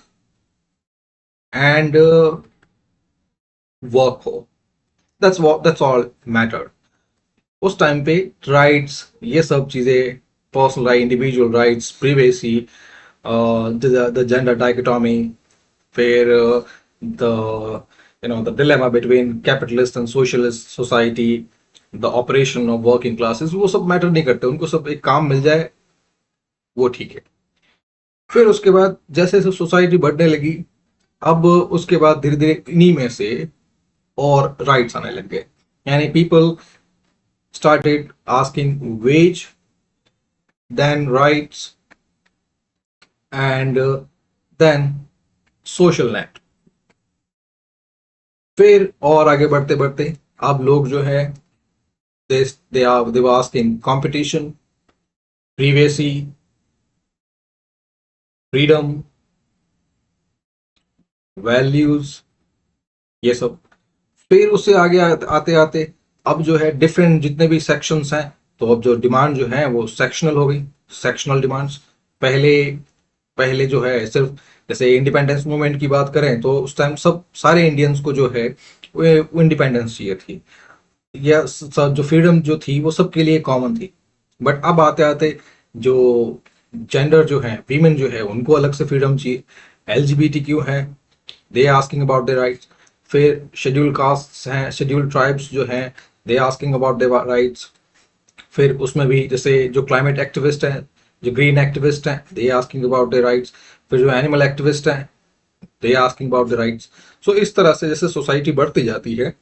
एंड वर्क हो, दैट्स ऑल मैटर। उस टाइम पे राइट्स, ये सब चीजें, personal right, individual rights, privacy, the gender dichotomy, फिर the dilemma between capitalist and socialist society, the operation of working classes, वो सब मैटर नहीं करते, उनको सब एक काम मिल जाए वो ठीक है। फिर उसके बाद जैसे जैसे सोसाइटी बढ़ने लगी, अब उसके बाद धीरे धीरे इन्हीं में से और राइट्स आने लग गए, यानी people started asking wage, then rights, and then social net। फिर और आगे बढ़ते बढ़ते अब लोग जो है they were asking competition, privacy, freedom, values, ये सब। फिर उससे आगे आते आते अब जो है डिफरेंट जितने भी सेक्शंस हैं, तो अब जो डिमांड जो है वो सेक्शनल हो गई, सेक्शनल डिमांड्स। पहले जो है सिर्फ जैसे इंडिपेंडेंस मूवमेंट की बात करें तो उस टाइम सब सारे इंडियंस को जो है वो इंडिपेंडेंस चाहिए थी, या जो फ्रीडम जो थी वो सबके लिए कॉमन थी। बट अब आते आते जो जेंडर जो है, वीमेन जो है, उनको अलग से फ्रीडम चाहिए, LGBTQ है, दे आस्किंग अबाउट देयर राइट्स। फिर शेड्यूल कास्ट हैं, शेड्यूल ट्राइब्स जो हैं, they asking about their rights. फिर उसमें भी जैसे जो क्लाइमेट एक्टिविस्ट हैं, जो ग्रीन एक्टिविस्ट हैं, they asking about their rights. फिर जो एनिमल एक्टिविस्ट हैं, they asking about the rights. So इस तरह से जैसे सोसाइटी बढ़ती जाती है,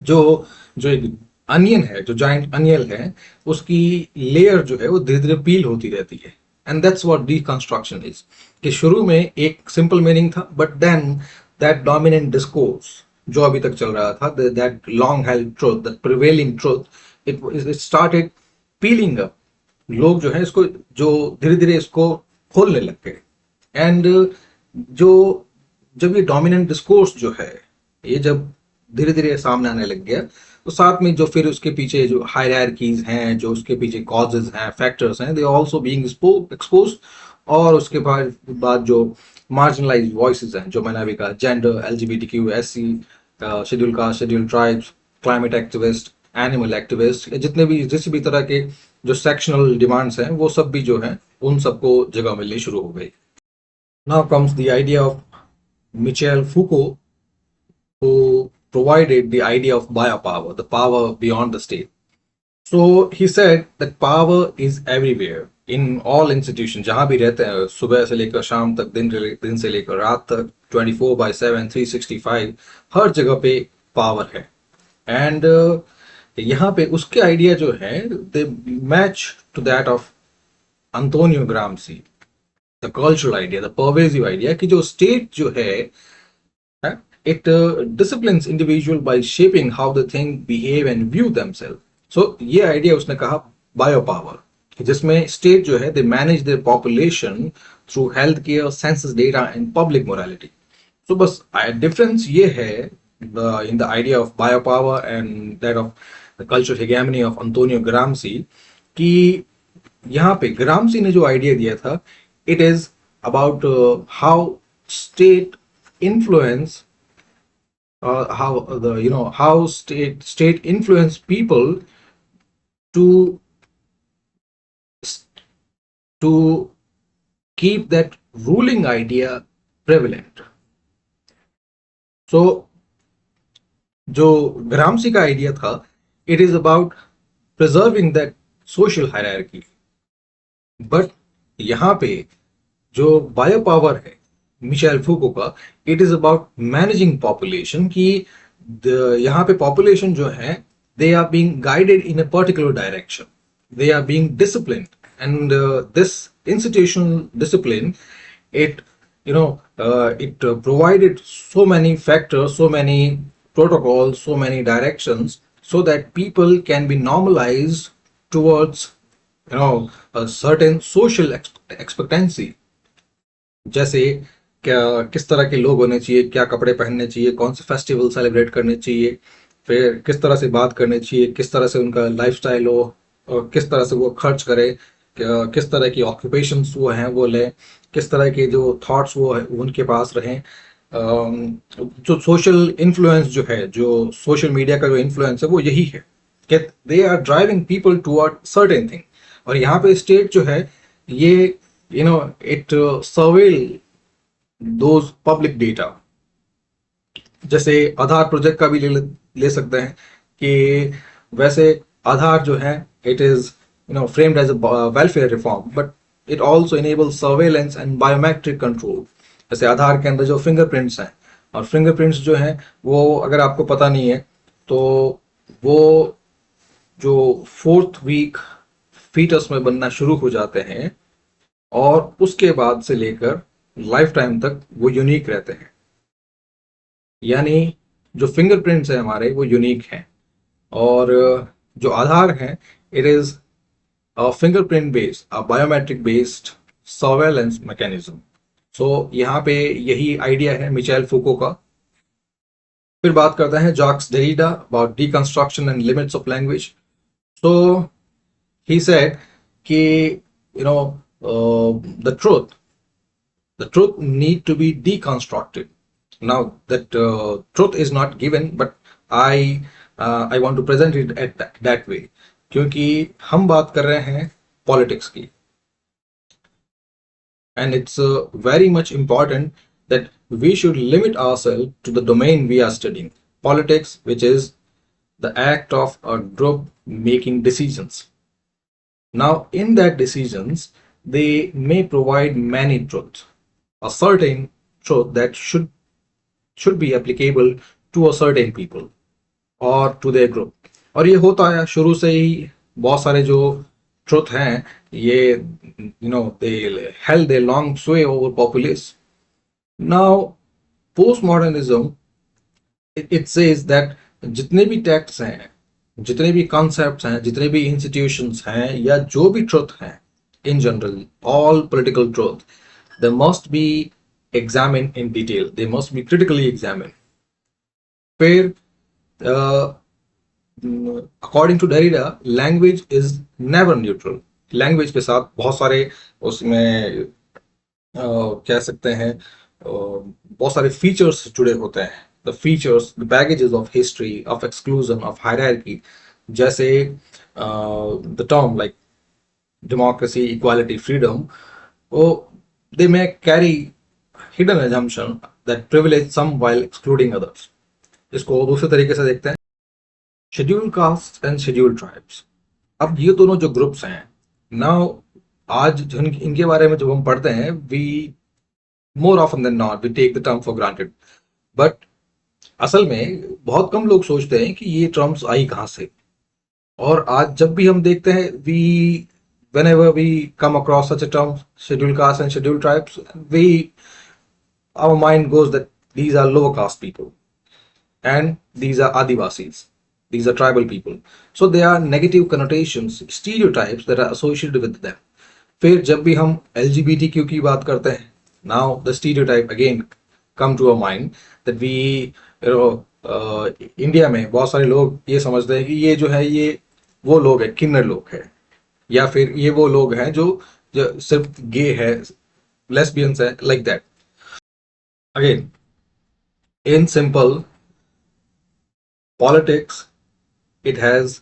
जो जो एक अनियन है, जो जाइंट अनियन है, उसकी लेयर जो है वो धीरे धीरे पील होती रहती है। And that's what deconstruction is. कि शुरू में एक सिंपल मीनिंग था, but then that dominant discourse जो अभी तक चल रहा था, that long held truth, that prevailing truth, it started peeling up. लोग जो है इसको जो धीरे धीरे इसको खोलने लग गए। एंड जो जब ये डोमिनेंट डिस्कोर्स जो है, ये जब धीरे धीरे सामने आने लग गया। तो साथ में जो फिर उसके पीछे जो हायरार्कीज हैं, जो उसके पीछे कॉजेज हैं, फैक्टर्स हैं, दे आल्सो बीइंग एक्सपोज। और उसके बाद जो मार्जिनलाइज वॉइसेस हैं, जो मैंने अभी कहा, gender, LGBTQ, SC, schedule caste, schedule tribes, climate activist, animal activist, जितने भी जिस भी तरह के जो सेक्शनल डिमांड्स हैं, वो सब भी जो है उन सबको जगह मिलनी शुरू हो गई। Now comes the idea of Michel Foucault, who provided the idea of biopower, the power beyond the state. So he said that power is everywhere in all institutions. जहां भी रहते हैं, सुबह से लेकर शाम तक, दिन से लेकर रात तक, 24/7, 365, हर जगह पे पावर है। एंड यहाँ पे उसके आइडिया जो है, they match to that of Antonio Gramsci, the cultural idea, the pervasive idea, कि जो स्टेट जो है, it disciplines individual by shaping how they think, behave and view themselves. So ये आइडिया उसने कहा बायो पावर, जिसमें स्टेट जो है, they manage their population through health care, census data and public morality. तो बस डिफरेंस ये है in the idea of bio power and that of the cultural hegemony of Antonio Gramsci, कि यहाँ पे ग्रामसी ने जो आइडिया दिया था, it is about how state influence, how the how state influence people to to keep that ruling idea prevalent. So जो ग्रामसी का idea था, it is about preserving that social hierarchy, but यहाँ पे जो बायो पावर है Michel Foucault का, it is about managing population, कि यहाँ पे पॉपुलेशन जो है, they are being guided in a particular direction, they are being disciplined, and this institutional discipline, it it provided so many factors, so many protocols, so many directions, so that people can be normalized towards a certain social expectancy. जैसे क्या, किस तरह के लोग होने चाहिए, क्या कपड़े पहनने चाहिए, कौन से फेस्टिवल सेलिब्रेट करने चाहिए, फिर किस तरह से बात करनी चाहिए, किस तरह से उनका लाइफस्टाइल हो, और किस तरह से वो खर्च करे, किस तरह की ऑक्यूपेशंस वो हैं वो लें, किस तरह के जो थॉट्स वो है उनके पास रहें। जो सोशल इन्फ्लुएंस जो है, जो सोशल मीडिया का जो इन्फ्लुएंस है, वो यही है कि they are driving people toward certain thing. और यहाँ पे स्टेट जो है, ये it surveil those public data. जैसे आधार प्रोजेक्ट का भी ले सकते हैं, कि वैसे आधार जो है, it is framed as a welfare reform, but it also enables surveillance and biometric control. जैसे आधार के अंदर जो फिंगरप्रिंट्स हैं, और फिंगरप्रिंट्स जो हैं, वो अगर आपको पता नहीं है, तो वो जो 4th वीक फीटस में बनना शुरू हो जाते हैं, और उसके बाद से लेकर लाइफ टाइम तक वो यूनिक रहते हैं। यानी जो फिंगरप्रिंट्स हैं हमारे, वो यूनिक हैं। और जो आधार है, it is a fingerprint based, a biometric based surveillance mechanism. So यहाँ पे यही आइडिया है मिचेल फूको का। फिर बात करते हैं Jacques Derrida about deconstruction and limits of language. So he said कि the truth need to be deconstructed. Now that truth is not given, but I want to present it at that way, क्योंकि हम बात कर रहे हैं politics की, and it's very much important that we should limit ourselves to the domain we are studying, politics, which is the act of a group making decisions. Now in that decisions they may provide many truths, a certain truth that should be applicable to a certain people or to their group. और ये होता है शुरू से ही, बहुत सारे जो truth हैं, ये they held a long sway over populace. Now postmodernism, it says that जितने भी टेक्स्ट हैं, जितने भी कॉन्सेप्ट्स हैं, जितने भी इंस्टीट्यूशंस हैं, या जो भी ट्रुथ हैं, in general, all political truth, they must be examined in detail, they must be critically examined. फिर according to Derrida language is never neutral. Language के साथ बहुत सारे उसमें कह सकते हैं बहुत सारे फीचर्स जुड़े होते हैं। The features, the baggages of history, of exclusion, of hierarchy, जैसे the term like democracy, equality, freedom, oh, they may carry hidden assumption that privilege some while excluding others. इसको दूसरे तरीके से देखते हैं, schedule caste and schedule tribes. अब ये दोनों जो ग्रुप्स हैं, नाउ आज इनके बारे में जब हम पढ़ते हैं, we more often than not we take the term for granted, but असल में बहुत कम लोग सोचते हैं कि ये टर्म्स आई कहाँ से। और आज जब भी हम देखते हैं, we whenever we come across such a term, scheduled caste and scheduled tribes, our mind goes that these are lower caste people and these are Adivasis, these are tribal people. So there are negative connotations, stereotypes that are associated with them. फिर जब भी हम LGBTQ की बात करते हैं, now the stereotype again come to our mind that we, India में बहुत सारे लोग ये समझते हैं कि ये जो है ये वो लोग है, किन्नर लोग है, या फिर ये वो लोग हैं जो सिर्फ गे है, लेस्बियंस है, like that. Again in simple politics, it has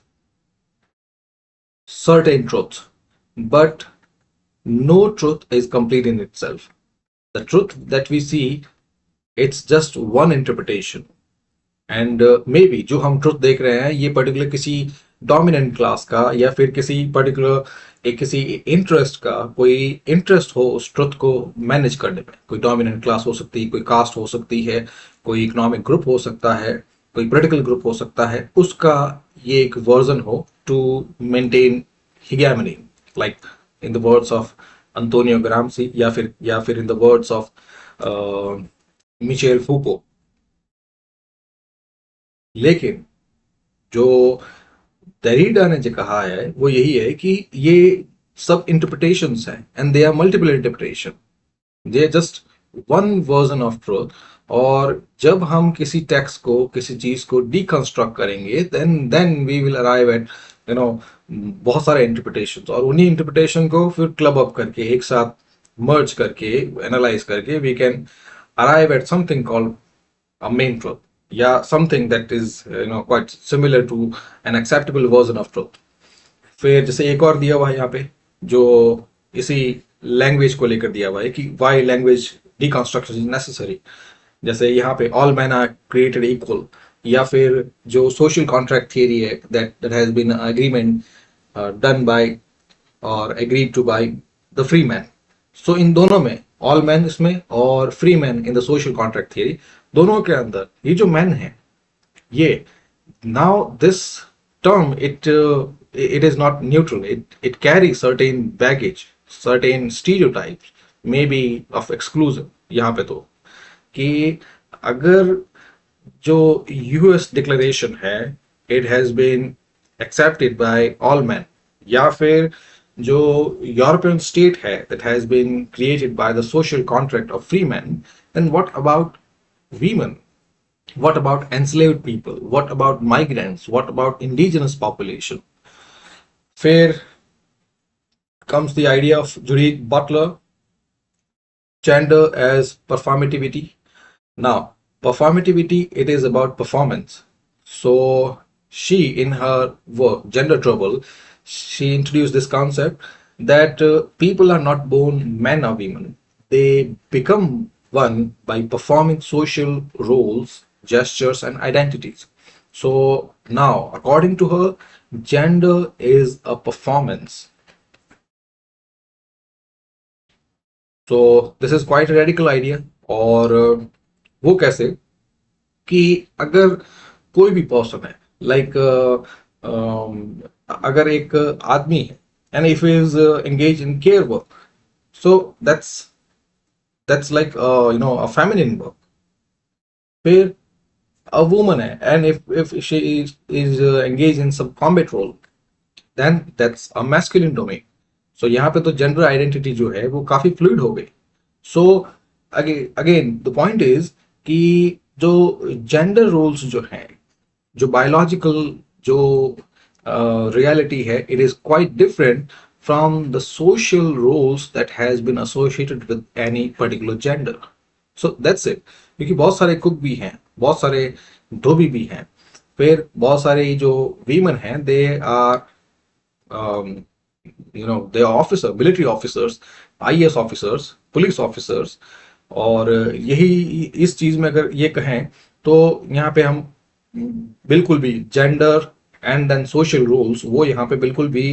certain truth, but no truth is complete in itself. The truth that we see, it's just one interpretation. And may be जो हम ट्रुथ देख रहे हैं ये particular किसी dominant class का या फिर किसी पर्टिकुलर किसी इंटरेस्ट का, कोई इंटरेस्ट हो उस ट्रुथ को मैनेज करने में। कोई डोमिनेंट क्लास हो सकती है, कोई कास्ट हो सकती है, कोई इकोनॉमिक ग्रुप हो सकता है, कोई पॉलिटिकल ग्रुप हो सकता है, उसका ये एक वर्जन हो to maintain hegemony, like in the words of Antonio Gramsci या फिर in the words of Michel Foucault. लेकिन जो डेरिडा ने जो कहा है वो यही है कि ये सब इंटरप्रिटेशंस हैं and they are multiple interpretation, they are just one version of truth. और जब हम किसी टेक्स्ट को, किसी चीज को डिकंस्ट्रक्ट करेंगे, then we will arrive at बहुत सारे इंटरप्रिटेशंस, और उन्हीं इंटरप्रिटेशन को फिर क्लब अप करके, एक साथ मर्ज करके, एनालाइज करके, we can arrive at something called a main truth, या something that is quite similar to an acceptable version of truth। फिर जैसे एक और दिया हुआ है यहाँ पे जो इसी लैंग्वेज को लेकर दिया हुआ है कि why language deconstruction is necessary। जैसे यहाँ पे all men are created equal, या फिर जो social contract theory है that has been an agreement done by or agreed to by the free man। So इन दोनों में all men इसमें और free man in the social contract theory, दोनों के अंदर ये जो मैन है, ये now this term it is not neutral, it carries certain baggage, certain stereotypes, maybe of exclusion। यहाँ पे तो कि अगर जो यूएस डिक्लेरेशन है it has been accepted by all men, या फिर जो यूरोपियन स्टेट है that has been created by the social contract of free men, then what about women? What about enslaved people? What about migrants? What about indigenous population? Here comes the idea of Judith Butler, gender as performativity. Now, performativity, it is about performance. So she, in her work Gender Trouble, she introduced this concept that people are not born men or women, they become one by performing social roles, gestures, and identities. So now, according to her, gender is a performance. So this is quite a radical idea। और वो कैसे कि अगर कोई भी person है, like अगर एक आदमी है and if he is engaged in care work, so that's like a feminine work। फिर a woman है and if she is engaged in some combat role, then that's a masculine domain। so यहाँ पे तो gender identity जो है वो काफी fluid हो गई। so again the point is कि जो gender roles जो हैं जो बायोलॉजिकल जो रियलिटी है, it is quite different from the social roles that has been associated with any particular gender. So that's it. क्योंकि बहुत सारे कुक भी हैं, बहुत सारे धोबी भी हैं, फिर बहुत सारे जो वीमेन हैं, they are they are officer, military officers, IAS officers, police officers. और यही इस चीज में अगर ये कहें तो यहाँ पे हम बिल्कुल भी gender and then social rules वो यहाँ पे बिल्कुल भी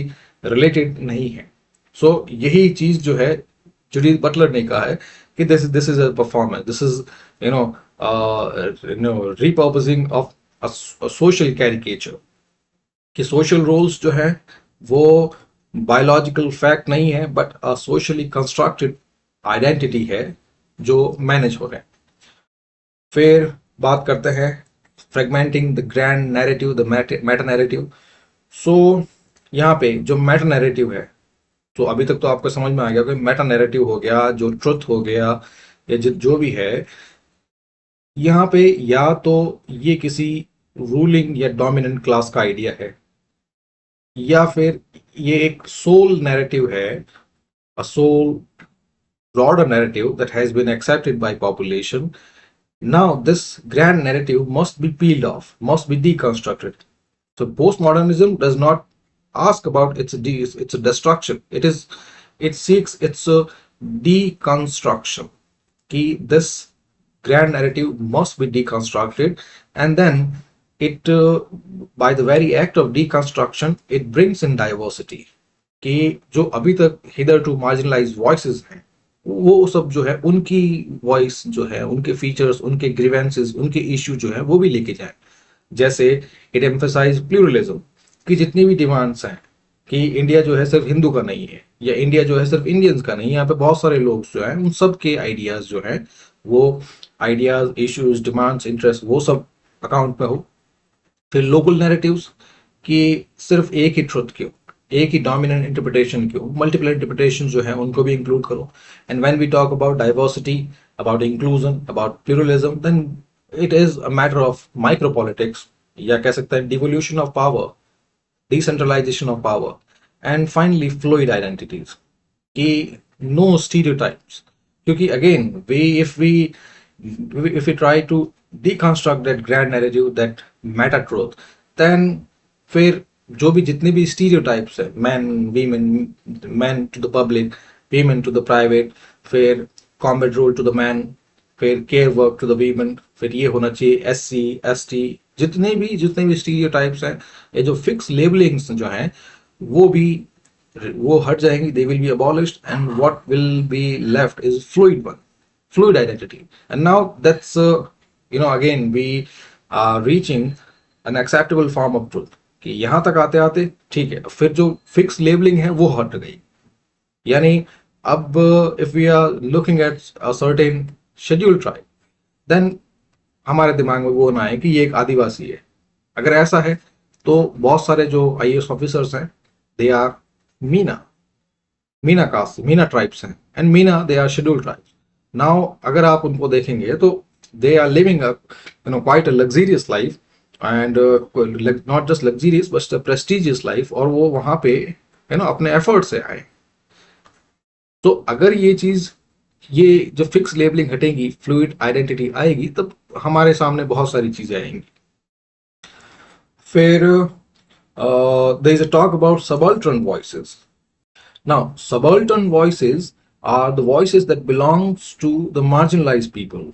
रिलेटेड नहीं है. सो यही चीज जो है, जुडीथ बटलर ने कहा है कि this is a performance, this is you know repurposing of social caricature. कि सोशल रोल्स जो है वो बायोलॉजिकल फैक्ट नहीं है, but a socially constructed identity है जो मैनेज हो रहे हैं. फिर बात करते हैं fragmenting the grand narrative, the meta narrative. So यहाँ पे जो मेटा नैरेटिव है, तो अभी तक तो आपको समझ में आ गया कि मेटा नैरेटिव हो गया, जो ट्रुथ हो गया, या जो भी है, यहाँ पे या तो ये किसी रूलिंग या डोमिनेंट क्लास का आइडिया है, या फिर ये एक सोल नैरेटिव है, a soul broader narrative that has been accepted by population. Now this grand narrative must be peeled off, must be deconstructed. So postmodernism does not ask about its a destruction. It seeks its a deconstruction. Key this grand narrative must be deconstructed, and then it by the very act of deconstruction it brings in diversity. कि जो अभी तक hither to marginalise voices हैं, वो सब जो है उनकी वॉइस जो है, उनके फीचर्स, उनके ग्रीवेंसेस, उनके इश्यू जो है वो भी लेके जाए. जैसे इट एम्फेसाइज प्लूरलिज्म की जितनी भी डिमांड्स हैं, कि इंडिया जो है सिर्फ हिंदू का नहीं है, या इंडिया जो है सिर्फ इंडियंस का नहीं है, यहाँ पे बहुत सारे लोग जो हैं उन सब के आइडियाज जो हैं वो आइडियाज, इश्यूज, डिमांड्स, इंटरेस्ट वो सब अकाउंट में हो. फिर लोकल नैरेटिव्स कि सिर्फ एक ही ट्रुथ क्यों, एक ही डोमिनेंट इंटरप्रिटेशन क्यों, मल्टीपल इंटरप्रिटेशन जो है उनको भी इंक्लूड करो. And when we talk about diversity, about inclusion, about pluralism, then it is a matter of micro politics, या कह सकते हैं devolution of power, decentralisation of power, and finally fluid identities कि नो स्टीरियोटाइप्स. क्योंकि again we if we try to deconstruct that grand narrative, that meta truth, then फिर जो भी जितने भी स्टीरियोटाइप्स है, man women, man to the public, women to the private, फिर combat role to the man, फिर care work to the women, फिर ये होना चाहिए एससी एसटी, जितने भी स्टीरियोटाइप्स हैं, ये जो फिक्स लेबलिंग्स जो हैं वो हट जाएंगी, they will be abolished, and what will be left is fluid one, fluid identity. And now that's again we are reaching an acceptable form of truth. कि यहां तक आते आते ठीक है, फिर जो फिक्स लेबलिंग है वो हट गई. यानी अब if we are looking at a certain scheduled tribe, then हमारे दिमाग में वो ना है कि ये एक आदिवासी है. अगर ऐसा है तो बहुत सारे जो आईएएस ऑफिसर्स हैं, they are Meena caste, Meena tribes हैं, and Meena they are scheduled tribes. Now अगर आप उनको देखेंगे तो they are living quite a luxurious life, and not just luxurious but a prestigious life, और वो वहां पे अपने एफर्ट से आए. तो अगर ये जो फिक्स लेबलिंग हटेगी, फ्लूइड आइडेंटिटी आएगी, तब हमारे सामने बहुत सारी चीजें आएंगी. फिर there is a talk about subaltern voices. Now, subaltern voices are the voices that belongs to the marginalized people,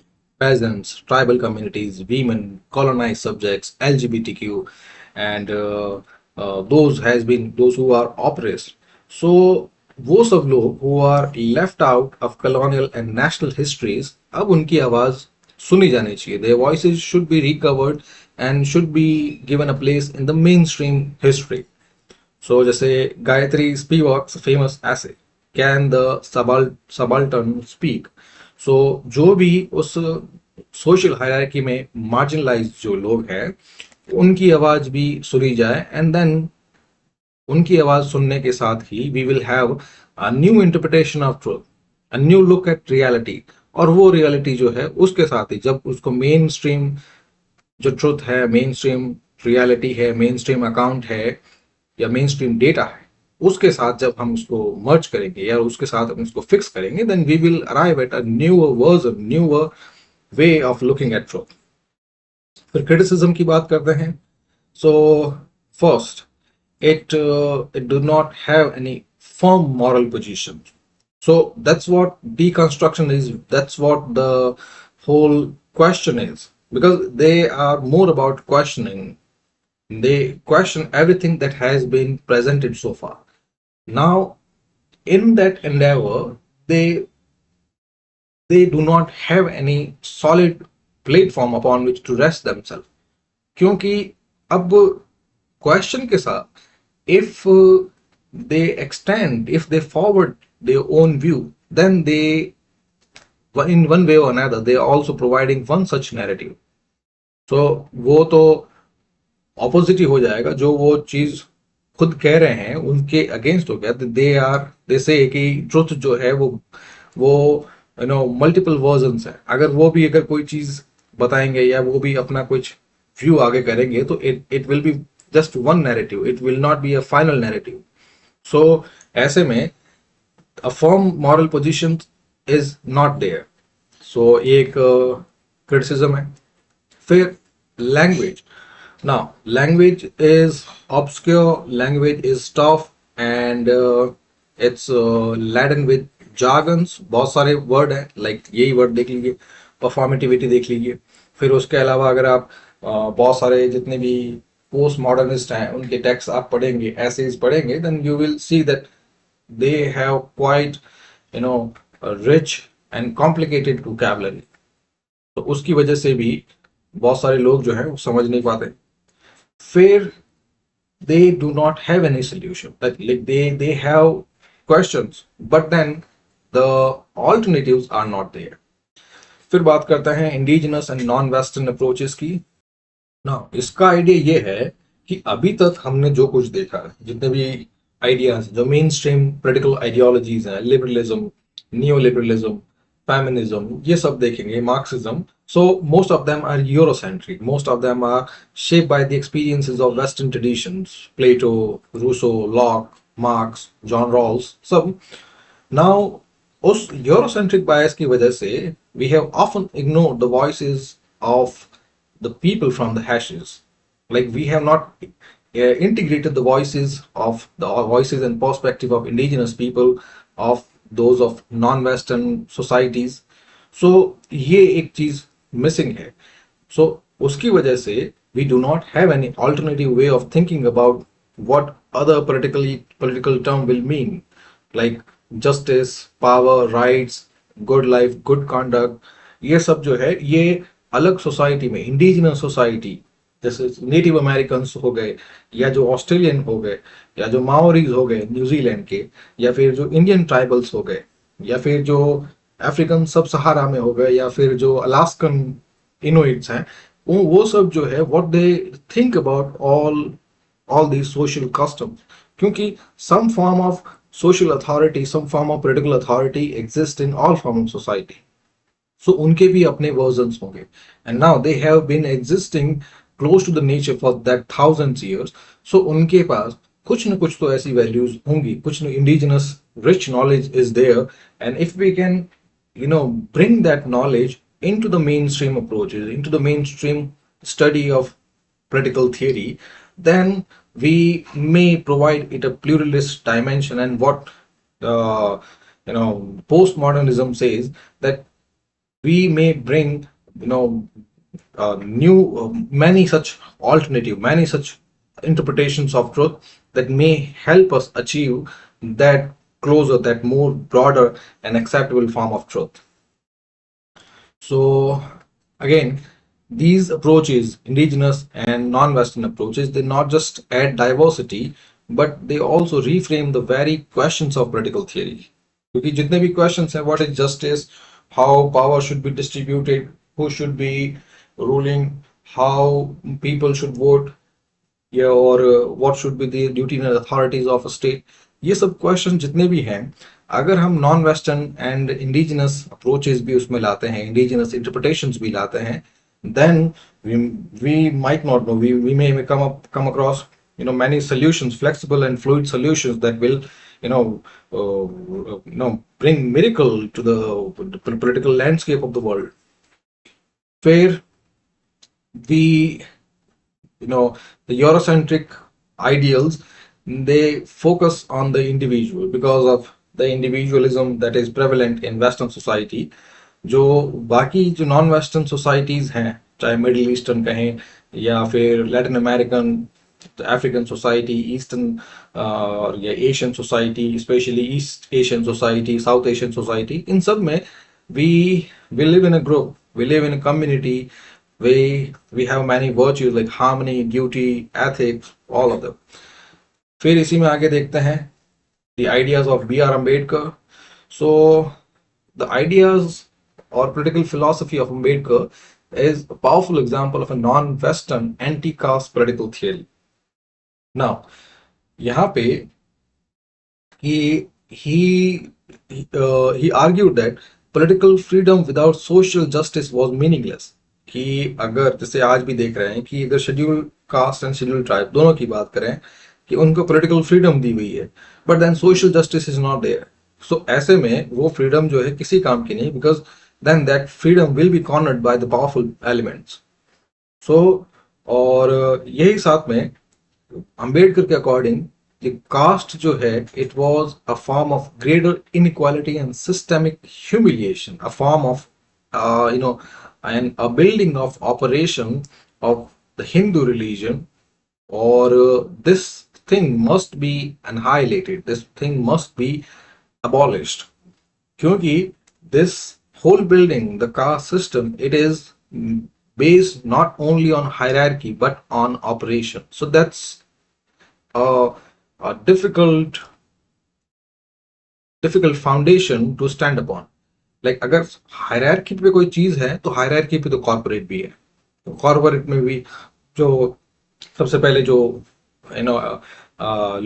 peasants, tribal communities, women, colonized subjects, LGBTQ, and those who are oppressed. So, वो सब लोग who are left out of colonial and national histories, अब उनकी आवाज सुनी जानी चाहिए. Their voices should be recovered and should be given a place in the mainstream history. सो जैसे गायत्री स्पीवॉक्स फेमस ऐसे, कैन द सबाल्टर्न स्पीक. सो जो भी उस सोशल हायरार्की में मार्जिनलाइज जो लोग हैं उनकी आवाज भी सुनी जाए, एंड देन उनकी आवाज सुनने के साथ ही we will have a new interpretation of truth, a new look at reality. और वो रियलिटी जो है उसके साथ ही जब उसको मेन स्ट्रीम जो ट्रुथ है, मेन स्ट्रीम रियलिटी है, मेन स्ट्रीम अकाउंट है या मेन स्ट्रीम डेटा है, उसके साथ जब हम उसको मर्ज करेंगे या उसके साथ हम उसको फिक्स करेंगे, then we will arrive at a newer version, newer way of looking at truth. फिर क्रिटिसिज्म की बात करते हैं. So first, it do not have any firm moral position. So that's what deconstruction is, that's what the whole question is, because they are more about questioning. They question everything that has been presented so far. Now in that endeavor, they do not have any solid platform upon which to rest themselves. क्योंकि अब question के साथ, if they extend, if they forward their own view, then they, in one way or another, they are also providing one such narrative. So वो तो opposite ही हो जाएगा. जो वो चीज खुद कह रहे हैं उनके अगेंस्ट हो गया. दे से कि ट्रुथ जो है वो मल्टीपल वर्जन्स है. अगर कोई चीज बताएंगे या वो भी अपना कुछ व्यू आगे करेंगे, तो it will be just one narrative, it will not be a final narrative. So ऐसे में a firm moral position is not there. So एक क्रिटिसिज्म है. फिर language. Now, language is obscure, language is tough, and it's laden with jargons. बहुत सारे word हैं, like यही word देख लीजिए, परफॉर्मेटिविटी देख लीजिए. फिर उसके अलावा अगर आप बहुत सारे जितने भी पोस्ट मॉडर्निस्ट हैं उनके टेक्स्ट आप पढ़ेंगे, एसेज पढ़ेंगे, then you will see that they have quite a rich and complicated vocabulary. तो उसकी वजह से भी बहुत सारे लोग जो है वो समझ नहीं पाते. फिर they do not have any solution, like they have questions but then the alternatives are not there. फिर बात करते हैं indigenous and non western approaches की. ना इसका आइडिया ये है कि अभी तक हमने जो कुछ देखा है, जितने भी आइडियाज, जो मेन स्ट्रीम पॉलिटिकल आइडियोलॉजीज हैं, लिबरलिज्म, नियो लिबरलिज्म, फेमिनिज्म, ये सब देखेंगे, Marxism. So most of them are Eurocentric. Most of them are shaped by the experiences of Western traditions. Plato, Rousseau, Locke, Marx, John Rawls. सब. Now उस Eurocentric bias की वजह से we have often ignored the voices of the people from the ashes. Like we have not integrated the voices and perspective of indigenous people, of those of non-Western societies. So ये एक चीज missing है. सो उसकी वजह से we do not have any alternative way of thinking about what other political term will mean, like justice, power, rights, good life, good conduct. ये सब जो है ये अलग सोसाइटी में, इंडिजिनस सोसाइटी, जैसे नेटिव अमेरिकन हो गए, या जो ऑस्ट्रेलियन हो गए, या जो माओरीज हो गए न्यूजीलैंड के, या फिर जो इंडियन ट्राइबल्स हो गए, या फिर जो अफ्रीकन सब सहारा में हो गए, या फिर जो अलास्कन इनुइट्स हैं, वो सब जो है what they think about all the social customs. क्योंकि some form of social authority, some form of political authority exist in all form of society. So उनके भी अपने वर्जन्स होंगे. And now they have been existing close to the nature for that thousands years. So उनके पास कुछ न कुछ तो ऐसी वैल्यूज होंगी, कुछ indigenous rich knowledge is there. And if we can bring that knowledge into the mainstream approaches, into the mainstream study of political theory, then we may provide it a pluralist dimension. And what uh, postmodernism says, that we may bring new many such alternative, many such interpretations of truth that may help us achieve that closer, that more broader and acceptable form of truth. So again, these approaches, indigenous and non-Western approaches, they not just add diversity, but they also reframe the very questions of political theory. क्योंकि जितने भी questions हैं, what is justice, how power should be distributed, who should be ruling, how people should vote, or what should be the duty and authorities of a state, ये सब question जितने भी हैं, अगर हम non western and indigenous approaches भी उसमें लाते हैं, इंडिजिनस इंटरप्रिटेशंस भी लाते हैं, then we might not know. We may come across many solutions, flexible and fluid solutions that will you know bring miracle to the political landscape of the world, where we you know the Eurocentric ideals, they focus on the individual because of the individualism that is prevalent in Western society. जो बाकी जो non western societies हैं, चाहे middle eastern कहें या फिर Latin American, African society, eastern और या Asian society, specially East Asian society, South Asian society, इन सब में we we live in a group, we live in a community, we have many virtues like harmony, duty, ethics, all of them. फिर इसी में आगे देखते हैं the ideas of B.R. Ambedkar. So the ideas or political philosophy of Ambedkar is a powerful example of a non-Western anti-caste political theory. Now, यहाँ पे he argued that political freedom without social justice was meaningless. कि अगर जैसे आज भी देख रहे हैं कि अगर schedule caste and schedule tribe दोनों की बात करें कि उनको पॉलिटिकल फ्रीडम दी हुई है, but then social justice is not there. So ऐसे में वो फ्रीडम जो है किसी काम की नहीं, because then that freedom will be cornered by the powerful elements. So और यही साथ में अंबेडकर के अकॉर्डिंग कास्ट जो है it was a form of greater inequality and systemic humiliation, a form of and a building of operation of the Hindu religion, or this thing must be annihilated, this thing must be abolished. क्योंकि this whole building, the caste system, it is based not only on hierarchy but on operation. So that's a difficult foundation to stand upon. Like अगर hierarchy पे कोई चीज है तो hierarchy पे तो corporate भी है. तो कॉर्पोरेट में भी जो सबसे पहले जो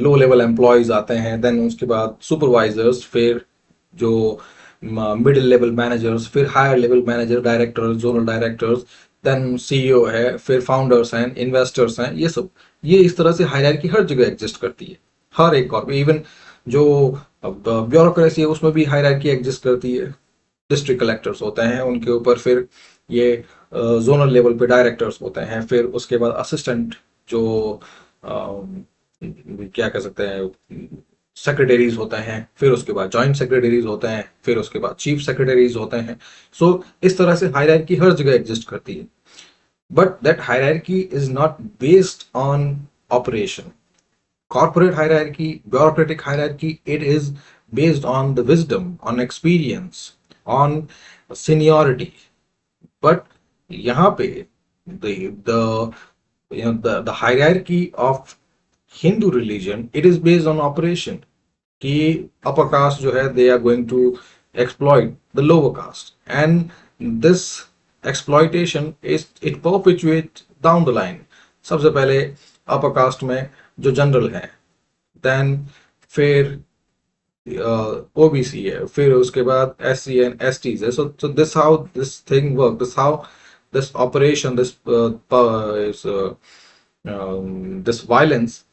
लो लेवल एम्प्लॉयज आते हैं, देन उसके बाद सुपरवाइजर्स, फिर जो मिडिल लेवल मैनेजर्स, फिर higher level manager, directors, zonal directors, then CEO है, फिर फाउंडर्स हैं, इन्वेस्टर्स हैं, ये सब, ये इस तरह से हायरार्की हर जगह एग्जिस्ट करती है, हर एक कॉर्पोरेट. इवन जो ब्यूरोक्रेसी है उसमें भी हायरार्की एग्जिस्ट करती है. डिस्ट्रिक्ट कलेक्टर्स होते हैं, उनके ऊपर फिर ये जोनल लेवल पे डायरेक्टर्स होते हैं, फिर उसके बाद असिस्टेंट जो क्या कह सकते हैं सेक्रेटरीज होते हैं, फिर उसके बाद जॉइंट सेक्रेटरीज होते हैं, फिर उसके बाद चीफ सेक्रेटरीज होते हैं. सो इस तरह से हायरार्की हर जगह एग्जिस्ट करती है, but that hierarchy is not based on operation. Corporate hierarchy, bureaucratic hierarchy, it is based on the wisdom, on experience, on seniority. But यहाँ पे the hierarchy of Hindu religion, it is based on operation. कि upper caste जो है they are going to exploit the lower caste, and this exploitation is it perpetuates down the line. सबसे पहले upper caste में जो general है, then फिर OBC है, फिर उसके बाद एससी एंड एसटीज है. So this how this thing work, this how this operation, this violence,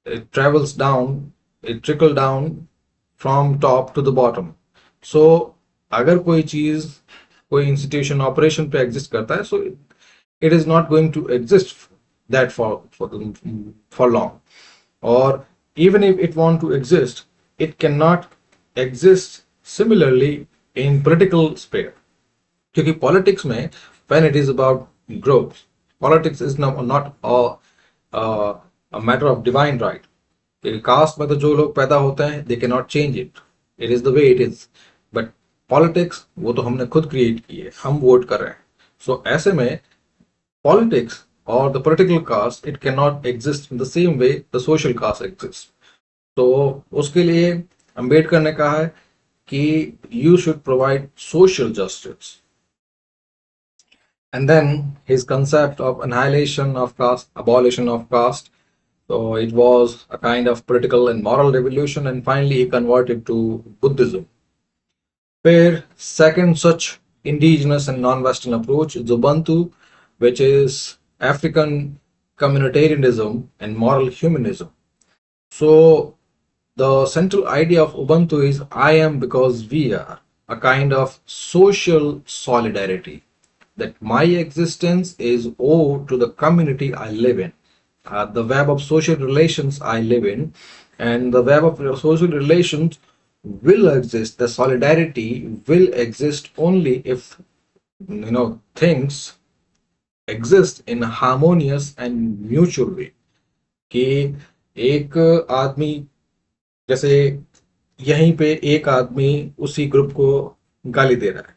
it travels down, it trickle down from top to the bottom. So अगर कोई चीज, कोई इंस्टीट्यूशन ऑपरेशन पे एग्जिस्ट करता है, so it is not going to exist that for long. Or even if it want to exist, it cannot exist similarly in political sphere. क्योंकि politics में when it is about growth, politics is not a matter of divine right. Caste में तो जो लोग पैदा होते हैं they cannot change it, it is the way it is. but politics वो तो हमने खुद क्रिएट की है, हम वोट कर रहे हैं. so ऐसे में politics or the political caste, it cannot exist in the same way the social caste exists. तो उसके लिए अंबेडकर ने कहा है कि you should provide social justice. And then his concept of annihilation of caste, abolition of caste, so it was a kind of political and moral revolution, and finally he converted to Buddhism. फिर second such indigenous and non-Western approach is Ubuntu, which is African communitarianism and moral humanism. So the central idea of Ubuntu is I am because we are, a kind of social solidarity, that my existence is owed to the community I live in, the web of social relations I live in, and the web of social relations will exist. The solidarity will exist only if things exist in a harmonious and mutual way. कि एक आदमी, जैसे यहीं पे एक आदमी उसी group को गाली दे रहा है,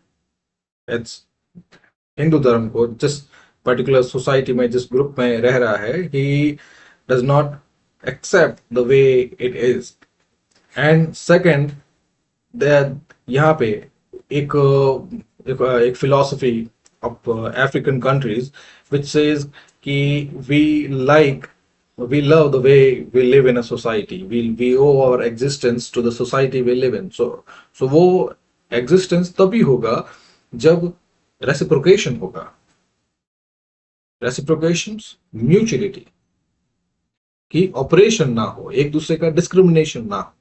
इट्स हिंदू धर्म को, जिस पर्टिकुलर सोसाइटी में जिस ग्रुप में रह रहा है, he does not accept the way it is. And second, यहाँ पे एक एक philosophy of African countries which says कि we love the way we live in a society. We owe our existence to the society we live in. So वो existence तभी होगा जब reciprocation होगा. Reciprocations, mutuality, कि ऑपरेशन ना हो, एक दूसरे का डिस्क्रिमिनेशन ना हो.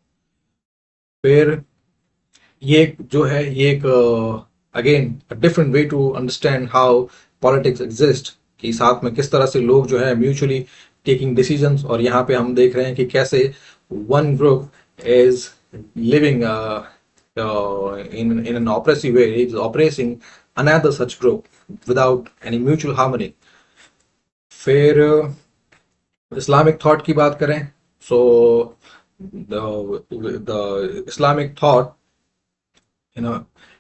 फिर ये जो है, ये एक again different way to understand how politics exist, कि साथ में किस तरह से लोग जो है म्यूचुअली टेकिंग डिसीजंस. और यहाँ पे हम देख रहे हैं कि कैसे one group is living in an oppressive way, is oppressing another such group without any mutual harmony. फिर इस्लामिक थॉट की बात करें, सो the Islamic thought,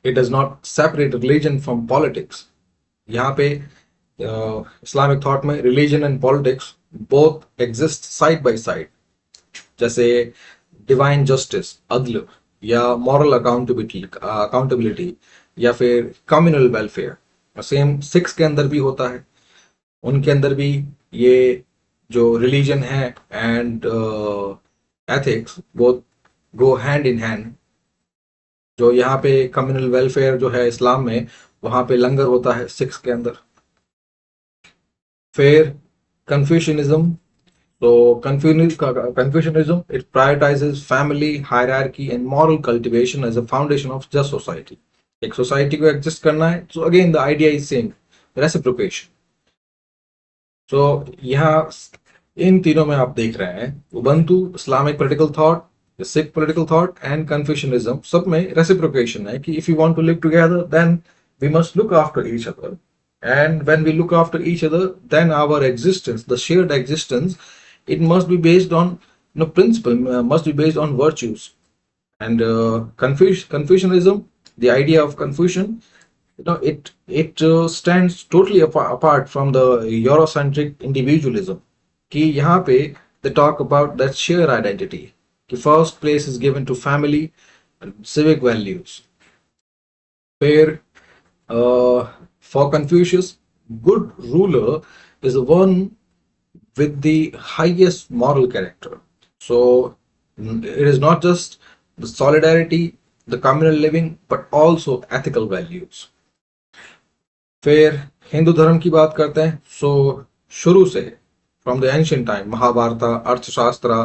it does not separate religion from politics. यहाँ पे इस्लामिक थॉट में religion and politics both exist side by side. जैसे divine justice, अदल, या मॉरल अकाउंटेबिलिटी, या फिर कम्युनल वेलफेयर, सेम सिक्स के अंदर भी होता है. उनके अंदर भी ये जो रिलीजन है and ethics both go hand in hand. जो यहाँ पे कम्युनल वेलफेयर जो है इस्लाम में, वहां पे लंगर होता है सिक्स के अंदर. फिर कन्फ्यूशनिज्म. तो Confucianism, it prioritizes family, hierarchy and moral cultivation as a foundation of just society. एक सोसाइटी को एग्जिस्ट करना है, so again the idea is same, reciprocation. तो यहाँ इन तीनों में आप देख रहे हैं, Ubuntu, Islamic political thought, Sikh political thought and Confucianism, सब में रेसिप्रोकेशन है कि if you want to live together then we must look after each other. And when we look after each other, then our existence, the shared existence, it must be based on principle, must be based on virtues. And Confucianism, the idea of Confucian, it stands totally apart from the Eurocentric individualism. कि यहाँ पे they talk about that shared identity. कि first place is given to family and civic values. फिर for Confucius, good ruler is the one with the highest moral character. So it is not just the solidarity, the communal living, but also ethical values. फिर हिंदू धर्म की बात करते हैं. So शुरू से from the ancient time, Mahabharata, Arthashastra,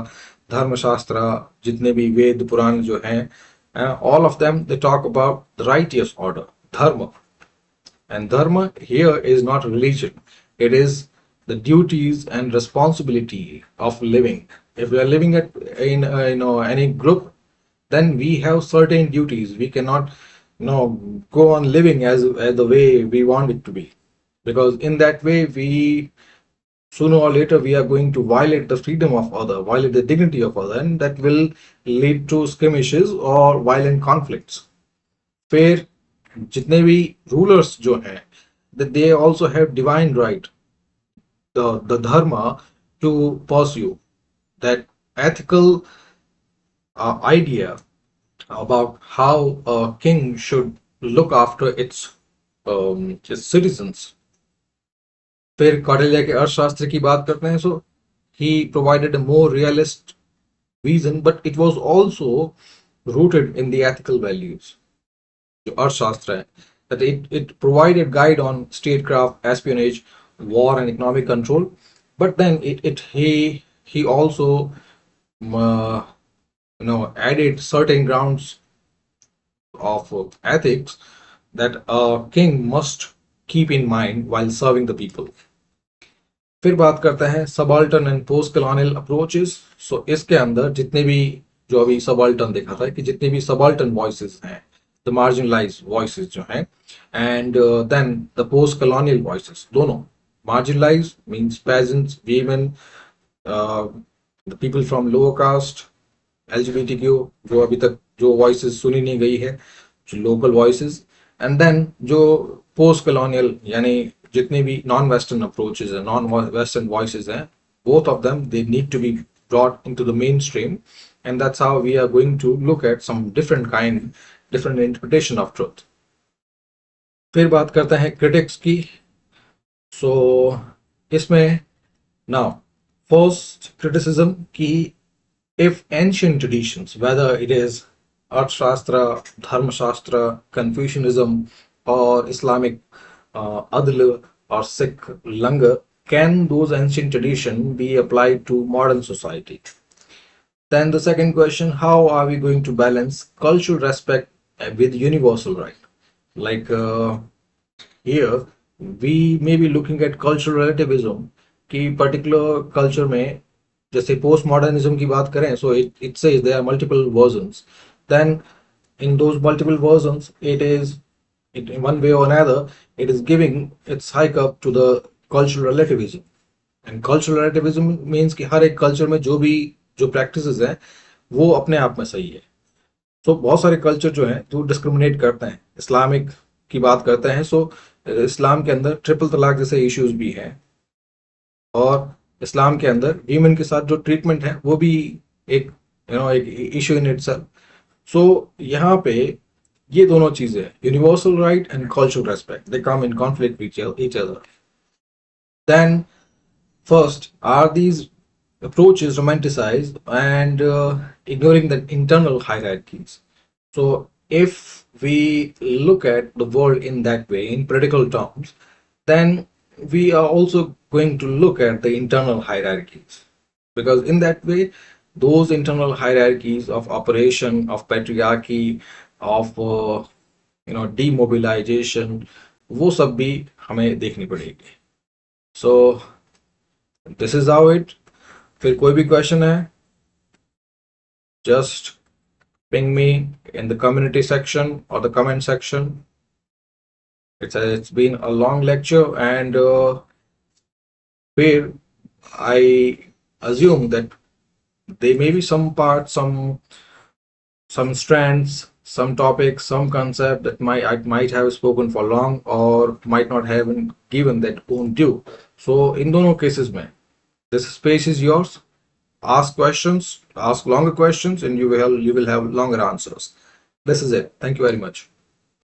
Dharmashastra, जितने भी वेद पुराण जो हैं, all of them they talk about the righteous order, dharma. And dharma here is not religion, it is the duties and responsibility of living. If we are living in any group, then we have certain duties. We cannot go on living as the way we want it to be, because in that way we sooner or later we are going to violate the freedom of other, violate the dignity of other, and that will lead to skirmishes or violent conflicts. फिर जितने भी rulers जो हैं, that they also have divine right, the dharma, to pursue that ethical idea about how a king should look after its citizens. फिर कौटिल्य के अर्थशास्त्र की बात करते हैं. सो he provided a more realist vision, but it was also rooted in the ethical values. जो अर्थशास्त्र है, that it provided guide on statecraft, espionage, war and economic control, but then he also uh, added certain grounds of ethics that a king must keep in mind while serving the people. फिर बात करते हैं subaltern and post colonial approaches. So इसके अंदर जितने भी, जो अभी सबाल्टर्न देखा था कि जितने भी सबाल्टर्न वॉइसेस हैं, द मार्जिनलाइज वॉइसेस जो हैं, and then the post colonial voices, दोनों marginalise means peasants, women, the people from lower caste, LGBTQ, जो अभी तक जो वॉइसेस सुनी नहीं गई है, जो लोकल वॉइसेस, एंड देन जो पोस्ट कॉलोनियल यानी जितने भी नॉन वेस्टर्न अप्रोचेस हैं, नॉन वेस्टर्न वॉइसेस हैं, both of them they need to be brought into the mainstream, and that's how we are going to look at some different interpretation of truth. फिर बात करते हैं critics की। सो इसमें now first criticism की, if ancient traditions, whether it is Arthashastra, Dharmashastra, Confucianism, or Islamic Adl or Sikh Langar, can those ancient traditions be applied to modern society? Then the second question, how are we going to balance cultural respect with universal right? Like here, we may be looking at cultural relativism कि particular culture में, जैसे post modernism की बात करें, so it says there are multiple versions, then in those multiple versions it is, it in one way or another, it is giving its hike up to the cultural relativism. And cultural relativism means कि हर एक culture में जो भी जो practices हैं वो अपने आप में सही है। तो बहुत सारे कल्चर जो हैं जो डिस्क्रिमिनेट करते हैं, इस्लामिक की बात करते हैं, सो इस्लाम के अंदर ट्रिपल तलाक जैसे इश्यूज भी हैं, और इस्लाम के अंदर वीमेन के साथ जो ट्रीटमेंट है वो भी एक एक इशू इन इटसेल्फ। सो यहाँ पे ये दोनों चीजें, universal right and cultural respect, they come in conflict with each other. Then first, are these approaches romanticized and ignoring the internal hierarchies? So if we look at the world in that way, in political terms, then we are also going to look at the internal hierarchies, because in that way those internal hierarchies of operation, of patriarchy, of demobilization, वो सब भी हमें देखनी पड़ेगी। So this is how it। फिर कोई भी question है, just ping me in the community section or the comment section. It's been a long lecture, and where I assume that there may be some parts, some strands, some topics, some concept that I might have spoken for long or might not have given that own due. So in दोनों cases में, this space is yours. Ask questions, ask longer questions, and you will have longer answers. This is it. Thank you very much.